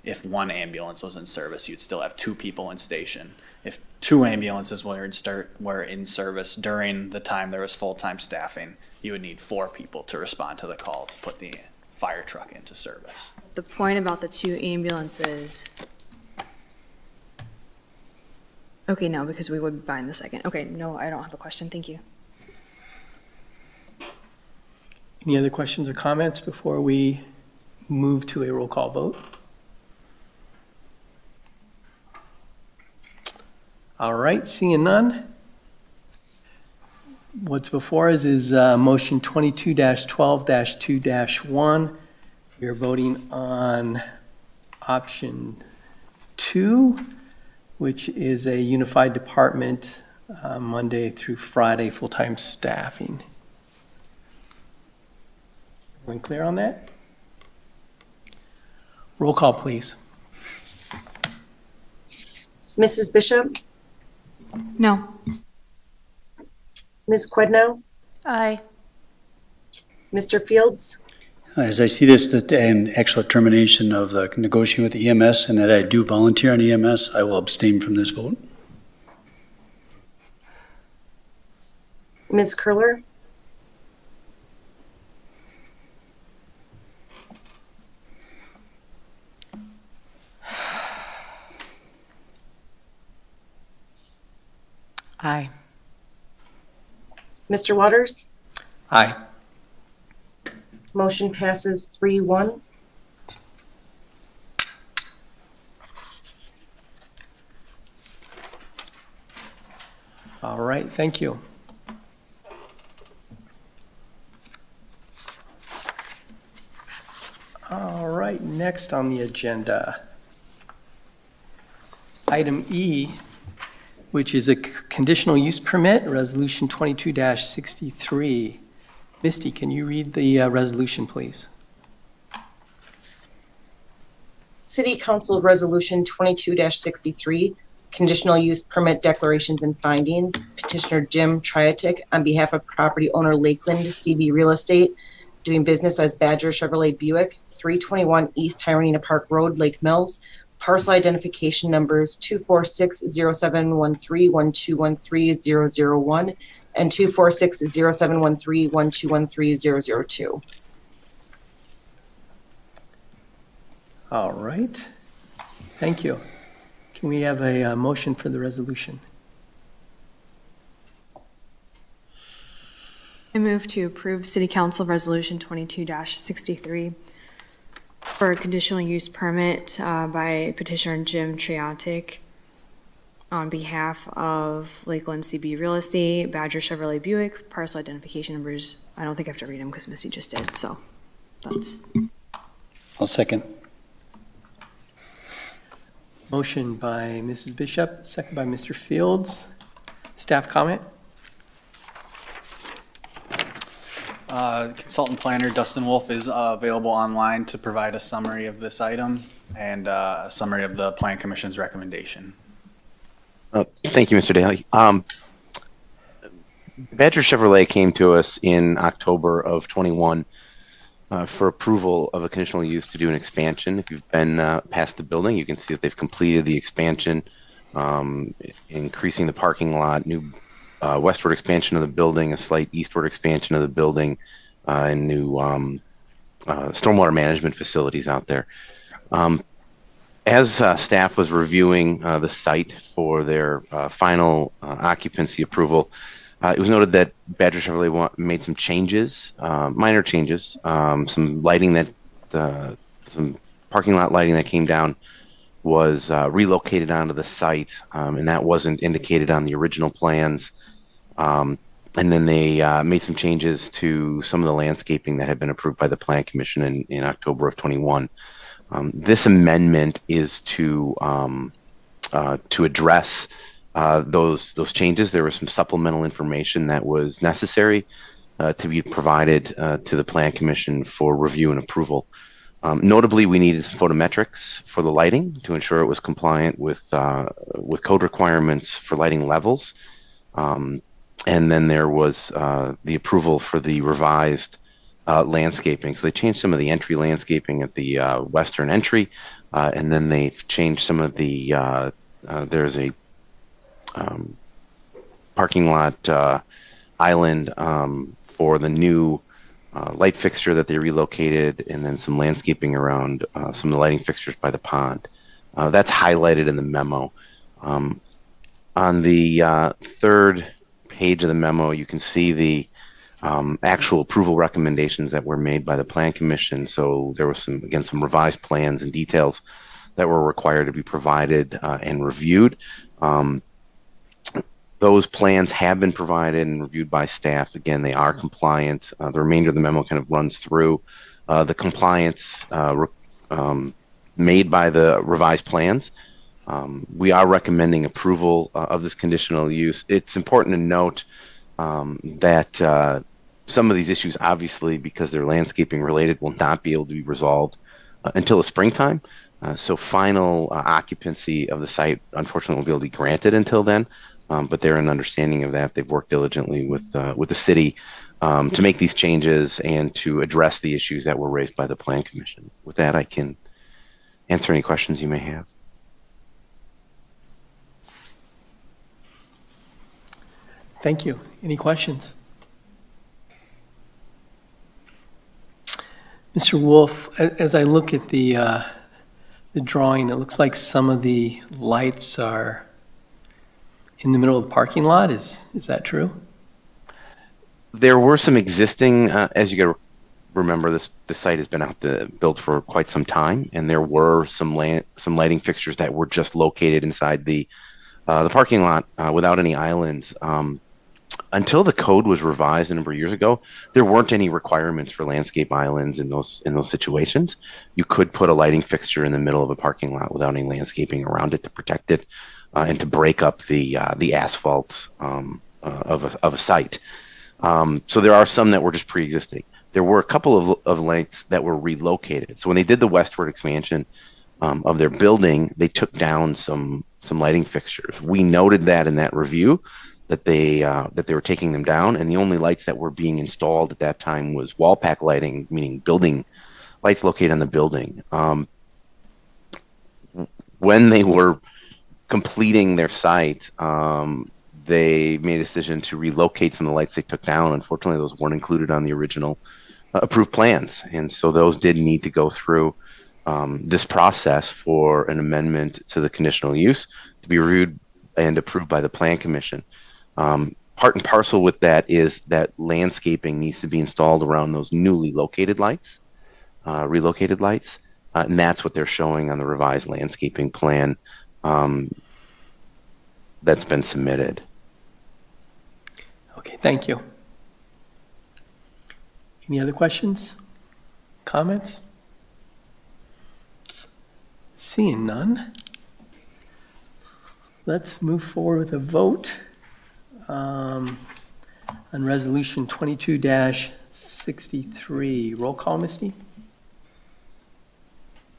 Speaker 12: If 1 ambulance was in service, you'd still have 2 people in station. If 2 ambulances were in service during the time there was full-time staffing, you would need 4 people to respond to the call to put the fire truck into service.
Speaker 6: The point about the 2 ambulances. Okay, no, because we would be buying the second. Okay, no, I don't have a question. Thank you.
Speaker 1: Any other questions or comments before we move to a roll call vote? All right, seeing none. What's before us is motion 22-12-2-1. We are voting on option 2, which is a unified department, Monday through Friday, full-time staffing. Everyone clear on that? Roll call, please.
Speaker 2: Mrs. Bishop,
Speaker 6: No.
Speaker 2: Ms. Quidnow,
Speaker 14: Aye.
Speaker 2: Mr. Fields,
Speaker 4: As I see this, that an actual termination of the negotiating with the EMS and that I do volunteer on EMS, I will abstain from this vote.
Speaker 2: Ms. Curler,
Speaker 3: Aye.
Speaker 2: Mr. Waters,
Speaker 1: Aye.
Speaker 2: Motion passes 3-1.
Speaker 1: All right, thank you. All right, next on the agenda, item E, which is a conditional use permit, Resolution 22-63. Misty, can you read the resolution, please?
Speaker 2: City Council Resolution 22-63, Conditional Use Permit Declarations and Findings. Petitioner Jim Triatik on behalf of property owner Lakeland CB Real Estate, doing business as Badger Chevrolet Buick, 321 East Tyranena Park Road, Lake Mills. Parcel identification numbers 246-0713-1213-001 and 246-0713-1213-002.
Speaker 1: All right, thank you. Can we have a motion for the resolution?
Speaker 6: I move to approve City Council Resolution 22-63 for a conditional use permit by petitioner Jim Triatik on behalf of Lakeland CB Real Estate, Badger Chevrolet Buick, parcel identification numbers. I don't think I have to read them because Missy just did, so that's.
Speaker 4: I'll second.
Speaker 1: Motion by Mrs. Bishop, second by Mr. Fields. Staff comment?
Speaker 12: Consultant planner Dustin Wolf is available online to provide a summary of this item and a summary of the Plan Commission's recommendation.
Speaker 15: Thank you, Mr. Daly. Badger Chevrolet came to us in October of 21 for approval of a conditional use to do an expansion. If you've been past the building, you can see that they've completed the expansion, increasing the parking lot, new westward expansion of the building, a slight eastward expansion of the building, and new stormwater management facilities out there. As staff was reviewing the site for their final occupancy approval, it was noted that Badger Chevrolet made some changes, minor changes, some lighting that, some parking lot lighting that came down was relocated onto the site, and that wasn't indicated on the original plans. And then they made some changes to some of the landscaping that had been approved by the Plan Commission in October of 21. This amendment is to address those changes. There was some supplemental information that was necessary to be provided to the Plan Commission for review and approval. Notably, we needed some photometrics for the lighting to ensure it was compliant with code requirements for lighting levels. And then there was the approval for the revised landscaping. So they changed some of the entry landscaping at the western entry, and then they've changed some of the, there's a parking lot island for the new light fixture that they relocated, and then some landscaping around some of the lighting fixtures by the pond. That's highlighted in the memo. On the third page of the memo, you can see the actual approval recommendations that were made by the Plan Commission. So there was some revised plans and details that were required to be provided and reviewed. Those plans have been provided and reviewed by staff. Again, they are compliant. The remainder of the memo kind of runs through the compliance made by the revised plans. We are recommending approval of this conditional use. It's important to note that some of these issues, obviously, because they're landscaping related, will not be able to be resolved until the springtime. So final occupancy of the site, unfortunately, won't be able to be granted until then. But they're in understanding of that. They've worked diligently with the city to make these changes and to address the issues that were raised by the Plan Commission. With that, I can answer any questions you may have.
Speaker 1: Thank you. Any questions? Mr. Wolf, as I look at the drawing, it looks like some of the lights are in the middle of the parking lot. Is that true?
Speaker 15: There were some existing, as you remember this site has been built for quite some time, and there were some lighting fixtures that were just located inside the parking lot without any islands. Until the code was revised a number of years ago, there weren't any requirements for landscape islands in those situations. You could put a lighting fixture in the middle of a parking lot without any landscaping around it to protect it and to break up the asphalt of a site. So there are some that were just pre-existing. There were a couple of lights that were relocated. So when they did the westward expansion of their building, they took down some lighting fixtures. We noted that in that review that they were taking them down, and the only lights that were being installed at that time was wall pack lighting, meaning building lights located on the building. When they were completing their site, they made a decision to relocate some of the lights they took down. Unfortunately, those weren't included on the original approved plans, and so those did need to go through this process for an amendment to the conditional use to be reviewed and approved by the Plan Commission. Part and parcel with that is that landscaping needs to be installed around those newly located lights, relocated lights, and that's what they're showing on the revised landscaping plan that's been submitted.
Speaker 1: Okay, thank you. Any other questions? Comments? Seeing none, let's move forward with a vote on Resolution 22-63. Roll call, Misty?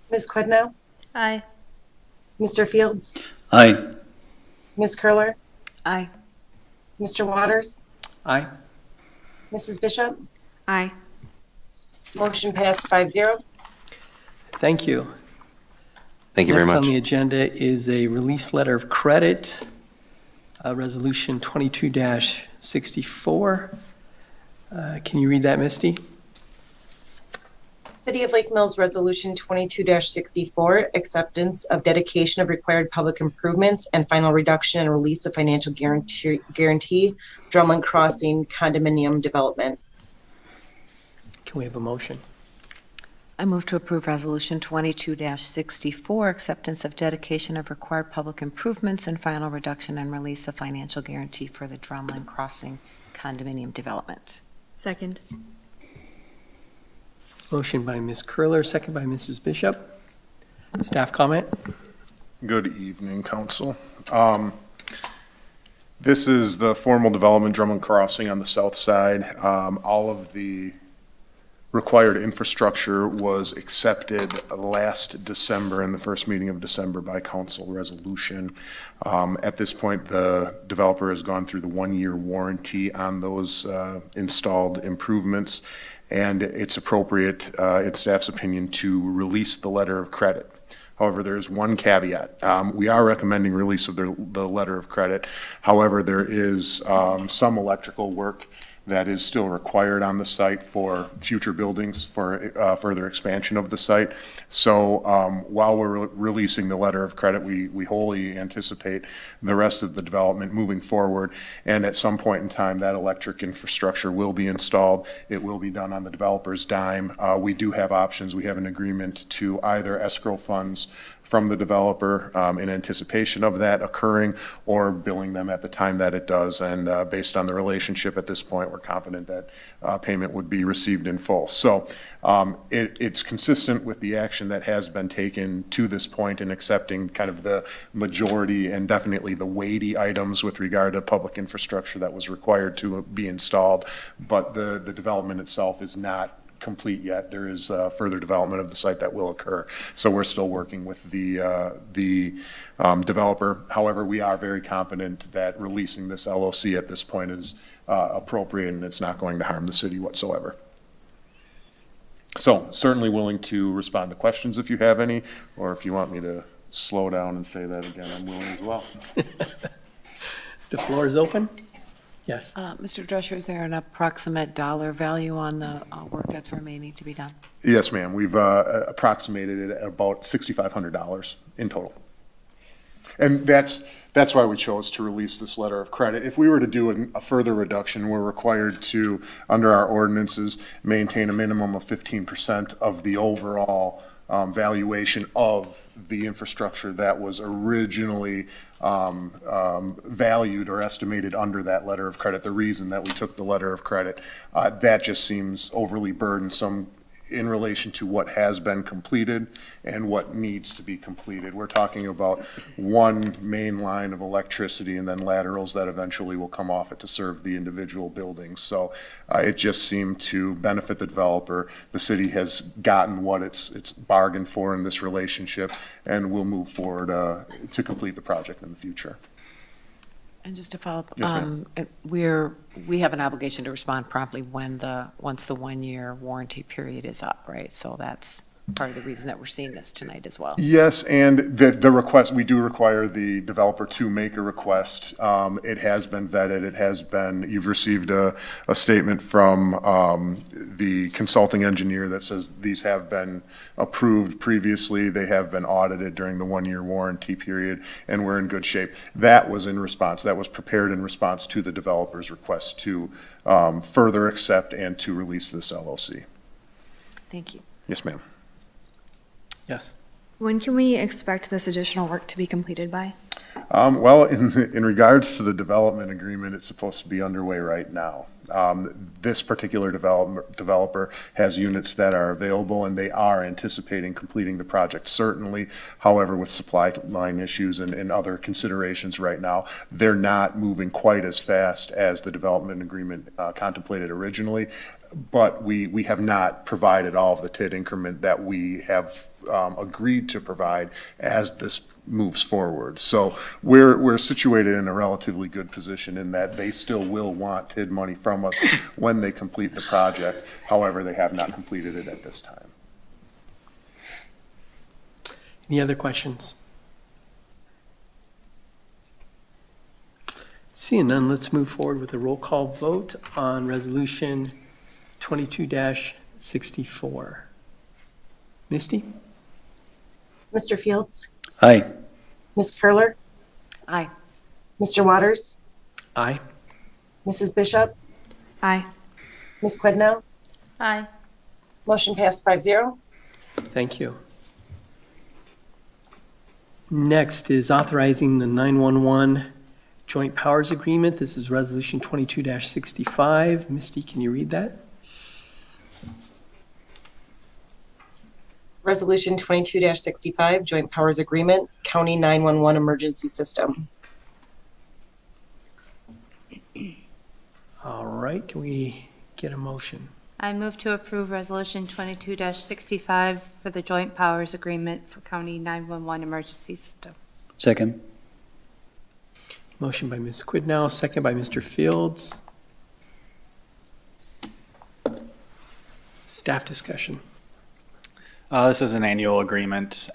Speaker 2: Ms. Quidnow?
Speaker 14: Aye.
Speaker 2: Mr. Fields?
Speaker 4: Aye.
Speaker 2: Ms. Curler?
Speaker 3: Aye.
Speaker 2: Mr. Waters?
Speaker 1: Aye.
Speaker 2: Mrs. Bishop?
Speaker 6: Aye.
Speaker 2: Motion passed 5-0.
Speaker 1: Thank you.
Speaker 15: Thank you very
Speaker 1: Next on
Speaker 15: much.
Speaker 1: the agenda is a release letter of credit, Resolution 22-64. Can you read that, Misty?
Speaker 2: City of Lake Mills Resolution 22-64, acceptance of dedication of required public improvements and final reduction and release of financial guarantee, Drumlin Crossing condominium development.
Speaker 1: Can we have a motion?
Speaker 3: I move to approve Resolution 22-64, acceptance of dedication of required public improvements and final reduction and release of financial guarantee for the Drumlin Crossing condominium development.
Speaker 6: Second.
Speaker 1: Motion by Ms. Curler, second by Mrs. Bishop. Staff comment?
Speaker 9: Good evening, council. This is the formal development, Drummond Crossing on the south side. All of the required infrastructure was accepted last December in the first meeting of December by council resolution. At this point, the developer has gone through the 1-year warranty on those installed improvements, and it's appropriate, in staff's opinion, to release the letter of credit. However, there's one caveat. We are recommending release of the letter of credit. However, there is some electrical work that is still required on the site for future buildings, for further expansion of the site. So while we're releasing the letter of credit, we wholly anticipate the rest of the development moving forward. And at some point in time, that electric infrastructure will be installed. It will be done on the developer's dime. We do have options. We have an agreement to either escrow funds from the developer in anticipation of that occurring, or billing them at the time that it does. And based on the relationship at this point, we're confident that payment would be received in full. So it's consistent with the action that has been taken to this point in accepting kind of the majority and definitely the weighty items with regard to public infrastructure that was required to be installed. But the development itself is not complete yet. There is further development of the site that will occur. So we're still working with the developer. However, we are very confident that releasing this LOC at this point is appropriate, and it's not going to harm the city whatsoever. So certainly willing to respond to questions if you have any, or if you want me to slow down and say that again, I'm willing as well.
Speaker 1: The floor is open. Yes.
Speaker 3: Mr. Drescher, is there an approximate dollar value on the work that's remaining to be done?
Speaker 9: Yes, ma'am. We've approximated it at about $6,500 in total. And that's That's why we chose to release this letter of credit. If we were to do a further reduction, we're required to, under our ordinances, maintain a minimum of 15% of the overall valuation of the infrastructure that was originally valued or estimated under that letter of credit. The reason that we took the letter of credit, that just seems overly burdensome in relation to what has been completed and what needs to be completed. We're talking about one main line of electricity and then laterals that eventually will come off it to serve the individual buildings. So it just seemed to benefit the developer. The city has gotten what it's bargained for in this relationship, and we'll move forward to complete the project in the future.
Speaker 3: And just to follow up,
Speaker 9: Yes, ma'am.
Speaker 3: we have an obligation to respond promptly once the 1-year warranty period is up, right? So that's part of the reason that we're seeing this tonight as well.
Speaker 9: Yes, and the request, we do require the developer to make a request. It has been vetted, you've received a statement from the consulting engineer that says these have been approved previously, they have been audited during the 1-year warranty period, and we're in good shape. That was prepared in response to the developer's request to further accept and to release this LLC.
Speaker 3: Thank you.
Speaker 9: Yes, ma'am.
Speaker 1: Yes.
Speaker 6: When can we expect this additional work to be completed by?
Speaker 9: Well, in regards to the development agreement, it's supposed to be underway right now. This particular developer has units that are available, and they are anticipating completing the project certainly. However, with supply line issues and other considerations right now, they're not moving quite as fast as the development agreement contemplated originally. But we have not provided all of the TID increment that we have agreed to provide as this moves forward. So we're situated in a relatively good position in that they still will want TID money from us when they complete the project. However, they have not completed it at this time.
Speaker 1: Any other questions? Seeing none, let's move forward with a roll call vote on Resolution 22-64. Misty?
Speaker 2: Mr. Fields?
Speaker 4: Aye.
Speaker 2: Ms. Curler?
Speaker 3: Aye.
Speaker 2: Mr. Waters?
Speaker 1: Aye.
Speaker 2: Mrs. Bishop?
Speaker 6: Aye.
Speaker 2: Ms. Quidnow?
Speaker 5: Aye.
Speaker 2: Motion passed 5-0.
Speaker 1: Thank you. Next is authorizing the 911 Joint Powers Agreement. This is Resolution 22-65. Misty, can you read that?
Speaker 2: Resolution 22-65, Joint Powers Agreement, County 911 Emergency System.
Speaker 1: All right, can we get a motion?
Speaker 5: I move to approve Resolution 22-65 for the Joint Powers Agreement for County 911 Emergency System.
Speaker 4: Second.
Speaker 1: Motion by Ms. Quidnow, second by Mr. Fields. Staff discussion.
Speaker 12: This is an annual agreement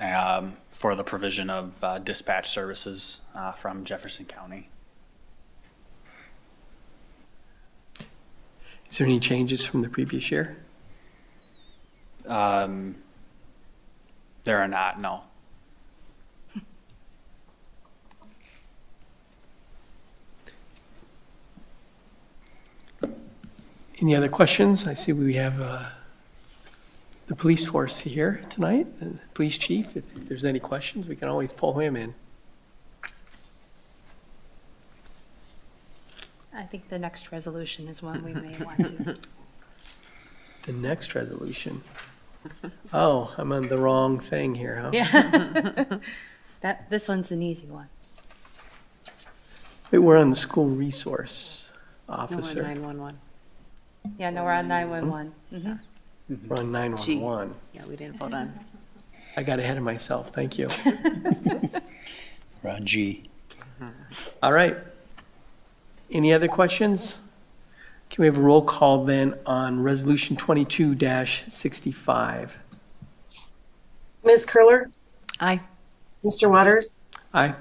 Speaker 12: for the provision of dispatch services from Jefferson County.
Speaker 1: Is there any changes from the previous year?
Speaker 12: There are not, no.
Speaker 1: Any other questions? I see we have the police force here tonight, the police chief. If there's any questions, we can always pull him in.
Speaker 5: I think the next resolution is one we may want to.
Speaker 1: The next resolution. Oh, I'm on the wrong thing here, huh?
Speaker 5: Yeah. This one's an easy one.
Speaker 1: Wait, we're on the school resource
Speaker 3: No, we're
Speaker 1: officer.
Speaker 3: 911.
Speaker 5: Yeah, no, we're on 911. Mhm.
Speaker 1: We're on 911.
Speaker 3: Yeah, we didn't vote on.
Speaker 1: I got ahead of myself, thank you.
Speaker 4: Ron G.
Speaker 1: All right. Any other questions? Can we have a roll call then on Resolution 22-65?
Speaker 2: Ms. Curler?
Speaker 3: Aye.
Speaker 2: Mr. Waters?
Speaker 1: Aye.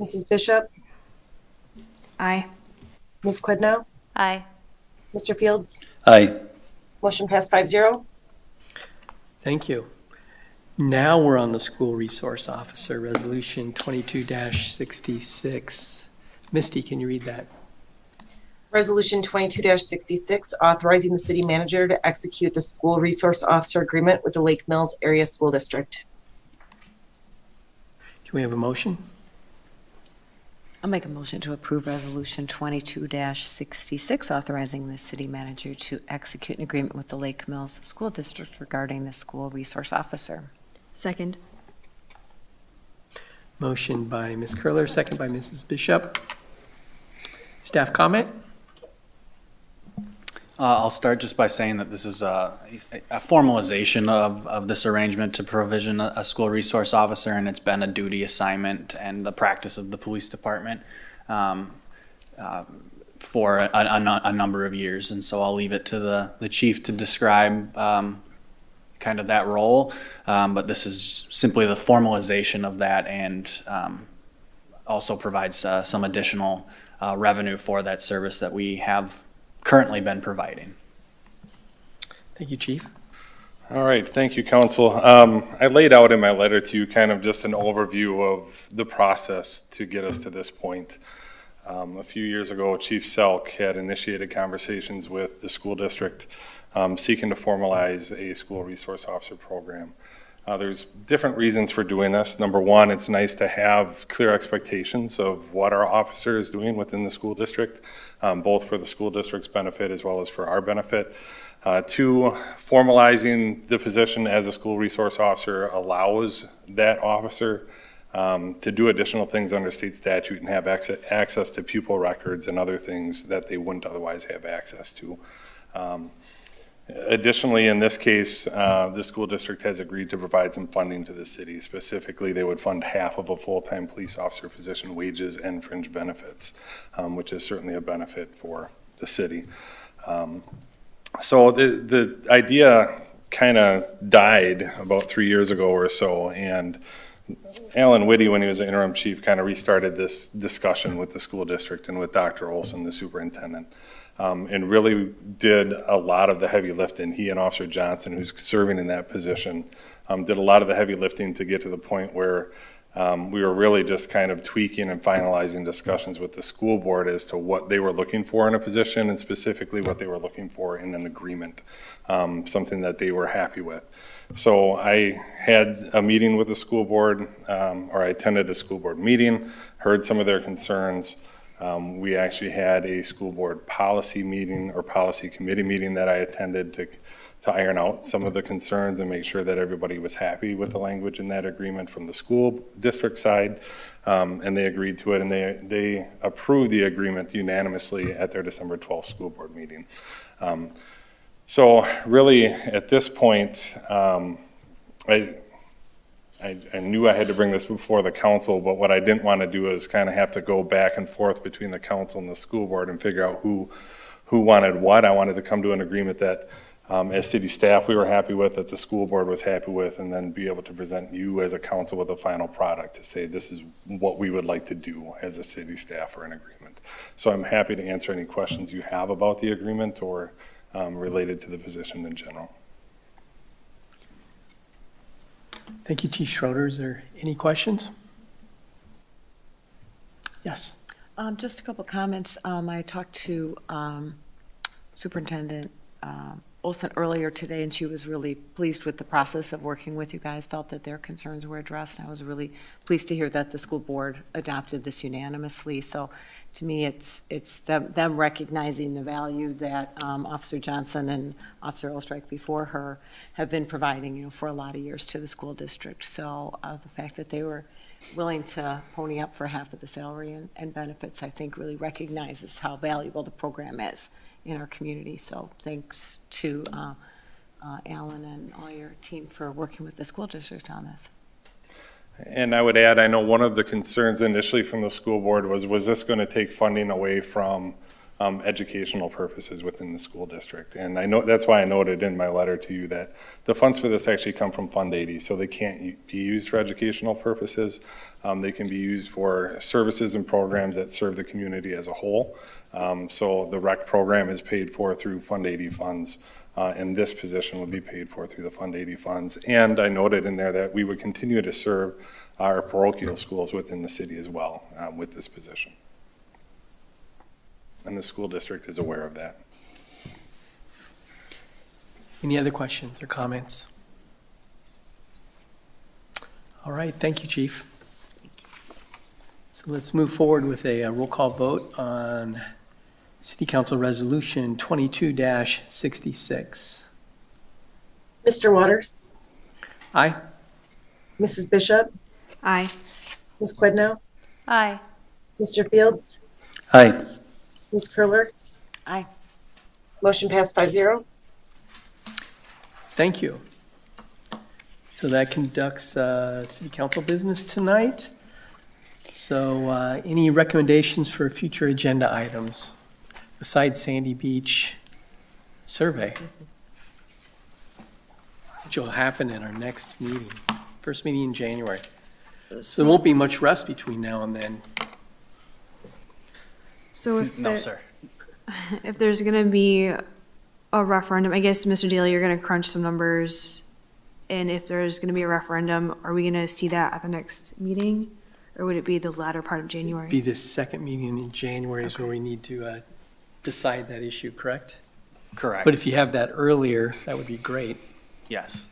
Speaker 2: Mrs. Bishop?
Speaker 6: Aye.
Speaker 2: Ms. Quidnow?
Speaker 5: Aye.
Speaker 2: Mr. Fields?
Speaker 4: Aye.
Speaker 2: Motion passed 5-0.
Speaker 1: Thank you. Now we're on the school resource officer, resolution 22-66. Misty, can you read that?
Speaker 2: Resolution 22-66, authorizing the city manager to execute the school resource officer agreement with the Lake Mills Area School District.
Speaker 1: Can we have a motion?
Speaker 3: I'll make a motion to approve Resolution 22-66, authorizing the city manager to execute an agreement with the Lake Mills School District regarding the school resource officer.
Speaker 6: Second.
Speaker 1: Motion by Ms. Curler, second by Mrs. Bishop. Staff comment?
Speaker 12: I'll start just by saying that this is a formalization of this arrangement to provision a school resource officer, and it's been a duty assignment and the practice of the police department for a number of years. And so I'll leave it to the chief to describe kind of that role, but this is simply the formalization of that, and also provides some additional revenue for that service that we have currently been providing.
Speaker 1: Thank you, Chief.
Speaker 9: All right, thank you, Council. I laid out in my letter to you kind of just an overview of the process to get us to this point. A few years ago, Chief Selk had initiated conversations with the school district seeking to formalize a school resource officer program. There's different reasons for doing this. Number one, it's nice to have clear expectations of what our officer is doing within the school district, both for the school district's benefit as well as for our benefit. Two, formalizing the position as a school resource officer allows that officer to do additional things under state statute and have access to pupil records and other things that they wouldn't otherwise have access to. Additionally, in this case, the school district has agreed to provide some funding to the city. Specifically, they would fund half of a full-time police officer position wages and fringe benefits, which is certainly a benefit for the city. So the idea kind of died about 3 years ago or so, and Alan Whitty, when he was the interim chief, kind of restarted this discussion with the school district and with Dr. Olson, the superintendent. And really did a lot of the heavy lifting. He and Officer Johnson, who's serving in that position, did a lot of the heavy lifting to get to the point where we were really just kind of tweaking and finalizing discussions with the school board as to what they were looking for in a position, and specifically what they were looking for in an agreement, something that they were happy with. So I had a meeting with the school board, or I attended a school board meeting, heard some of their concerns. We actually had a school board policy meeting or policy committee meeting that I attended to iron out some of the concerns and make sure that everybody was happy with the language in that agreement from the school district side. And they agreed to it, and they approved the agreement unanimously at their December 12th school board meeting. So really at this point, I knew I had to bring this before the council, but what I didn't want to do is kind of have to go back and forth between the council and the school board and figure out who wanted what. I wanted to come to an agreement that as city staff we were happy with, that the school board was happy with, and then be able to present you as a council with a final product to say this is what we would like to do as a city staff or an agreement. So I'm happy to answer any questions you have about the agreement or related to the position in general.
Speaker 1: Thank you, Chief Schroeder. Is there any questions? Yes.
Speaker 3: Just a couple comments. I talked to Superintendent Olson earlier today, and she was really pleased with the process of working with you guys, felt that their concerns were addressed, and I was really pleased to hear that the school board adopted this unanimously. So to me, it's them recognizing the value that Officer Johnson and Officer Olstrike before her have been providing, for a lot of years to the school district. So the fact that they were willing to pony up for half of the salary and benefits, I think really recognizes how valuable the program is in our community. So thanks to Alan and all your team for working with the school district on this.
Speaker 9: And I would add, I know one of the concerns initially from the school board was this going to take funding away from
Speaker 8: educational purposes within the school district. And I know, that's why I noted in my letter to you that the funds for this actually come from Fund 80, so they can't be used for educational purposes. They can be used for services and programs that serve the community as a whole. So the rec program is paid for through Fund 80 funds, and this position would be paid for through the Fund 80 funds. And I noted in there that we would continue to serve our parochial schools within the city as well with this position. And the school district is aware of that.
Speaker 1: Any other questions or comments? All right, thank you, Chief. So let's move forward with a roll call vote on City Council Resolution 22-66.
Speaker 2: Mr. Waters?
Speaker 1: Aye?
Speaker 2: Mrs. Bishop?
Speaker 6: Aye.
Speaker 2: Ms. Quidnow?
Speaker 5: Aye.
Speaker 2: Mr. Fields?
Speaker 4: Aye.
Speaker 2: Ms. Curler?
Speaker 3: Aye.
Speaker 2: Motion passed 5-0.
Speaker 1: Thank you. So that conducts City Council business tonight. So any recommendations for future agenda items besides Sandy Beach survey? Which will happen in our next meeting, first meeting in January. So there won't be much rest between now and then.
Speaker 6: So if
Speaker 12: No,
Speaker 6: there-
Speaker 12: sir.
Speaker 6: if there's gonna be a referendum, I guess, Mr. Daly, you're gonna crunch some numbers. And if there's gonna be a referendum, are we gonna see that at the next meeting? Or would it be the latter part of January?
Speaker 1: Be the second meeting in January is where we need to decide that issue, correct?
Speaker 12: Correct.
Speaker 1: But if you have that earlier, that would be great.
Speaker 12: Yes.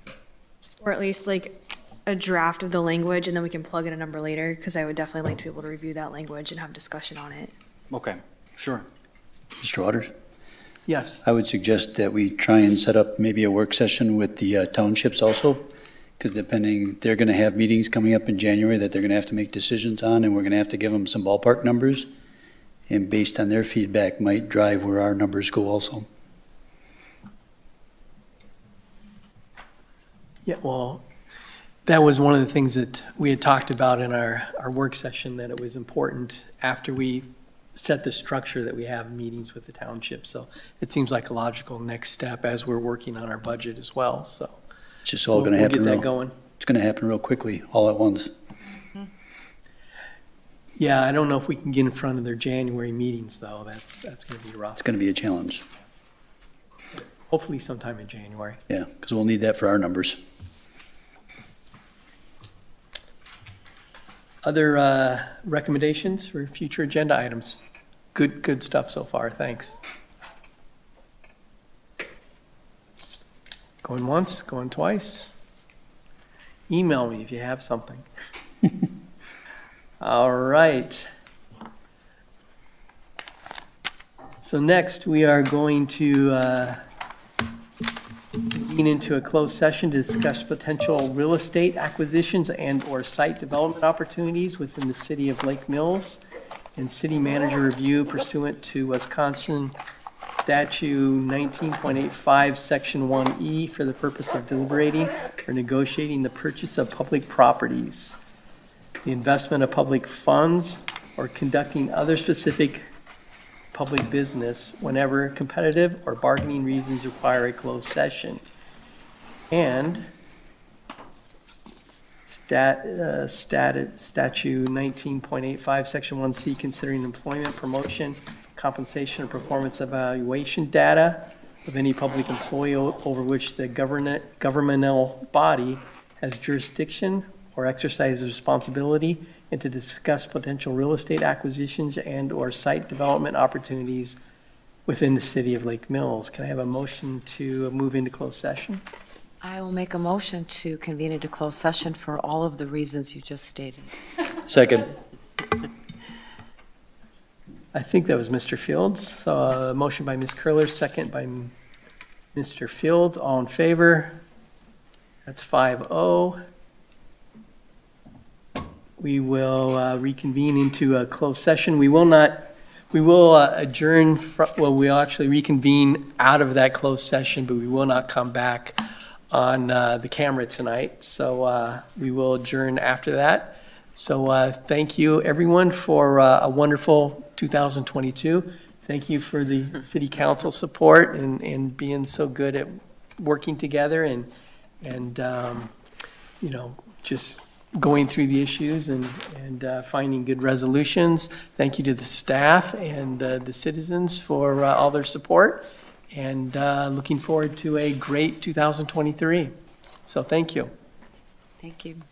Speaker 6: Or at least like a draft of the language, and then we can plug in a number later, because I would definitely like to be able to review that language and have discussion on it.
Speaker 12: Okay, sure.
Speaker 4: Mr. Waters?
Speaker 1: Yes.
Speaker 4: I would suggest that we try and set up maybe a work session with the townships also, because depending, they're going to have meetings coming up in January that they're going to have to make decisions on, and we're going to have to give them some ballpark numbers. And based on their feedback, might drive where our numbers go also.
Speaker 1: Yeah, well, that was one of the things that we had talked about in our work session, that it was important after we set the structure that we have meetings with the township. So it seems like a logical next step as we're working on our budget as well, so.
Speaker 4: It's just all going to
Speaker 1: we'll
Speaker 4: happen
Speaker 1: get that
Speaker 4: real,
Speaker 1: going.
Speaker 4: it's going to happen real quickly, all at once.
Speaker 1: Yeah, I don't know if we can get in front of their January meetings, though. That's going to be rough.
Speaker 4: It's going to be a challenge,
Speaker 1: Hopefully sometime in January.
Speaker 4: yeah, because we'll need that for our numbers.
Speaker 1: Other recommendations for future agenda items? Good stuff so far, thanks. Going once, going twice? Email me if you have something. All right. So next, we are going to convene into a closed session to discuss potential real estate acquisitions and/or site development opportunities within the city of Lake Mills, and city manager review pursuant to Wisconsin Statute 19.85, Section 1E, for the purpose of deliberating or negotiating the purchase of public properties, the investment of public funds, or conducting other specific public business whenever competitive or bargaining reasons require a closed session. And statute 19.85, Section 1C, considering employment, promotion, compensation, or performance evaluation data of any public employee over which the governmental body has jurisdiction or exercises responsibility, and to discuss potential real estate acquisitions and/or site development opportunities within the city of Lake Mills. Can I have a motion to move into closed session?
Speaker 3: I will make a motion to convene into closed session for all of the reasons you just stated.
Speaker 4: Second.
Speaker 1: I think that was Mr. Fields. So a motion by Ms. Curler, second by Mr. Fields. All in favor? That's 5-0. We will reconvene into a closed session. We will adjourn, we'll actually reconvene out of that closed session, but we will not come back on the camera tonight. So we will adjourn after that. So thank you, everyone, for a wonderful 2022. Thank you for the city council support and being so good at working together and, you know, just going through the issues and finding good resolutions. Thank you to the staff and the citizens for all their support, and looking forward to a great 2023. So thank you.
Speaker 3: Thank you.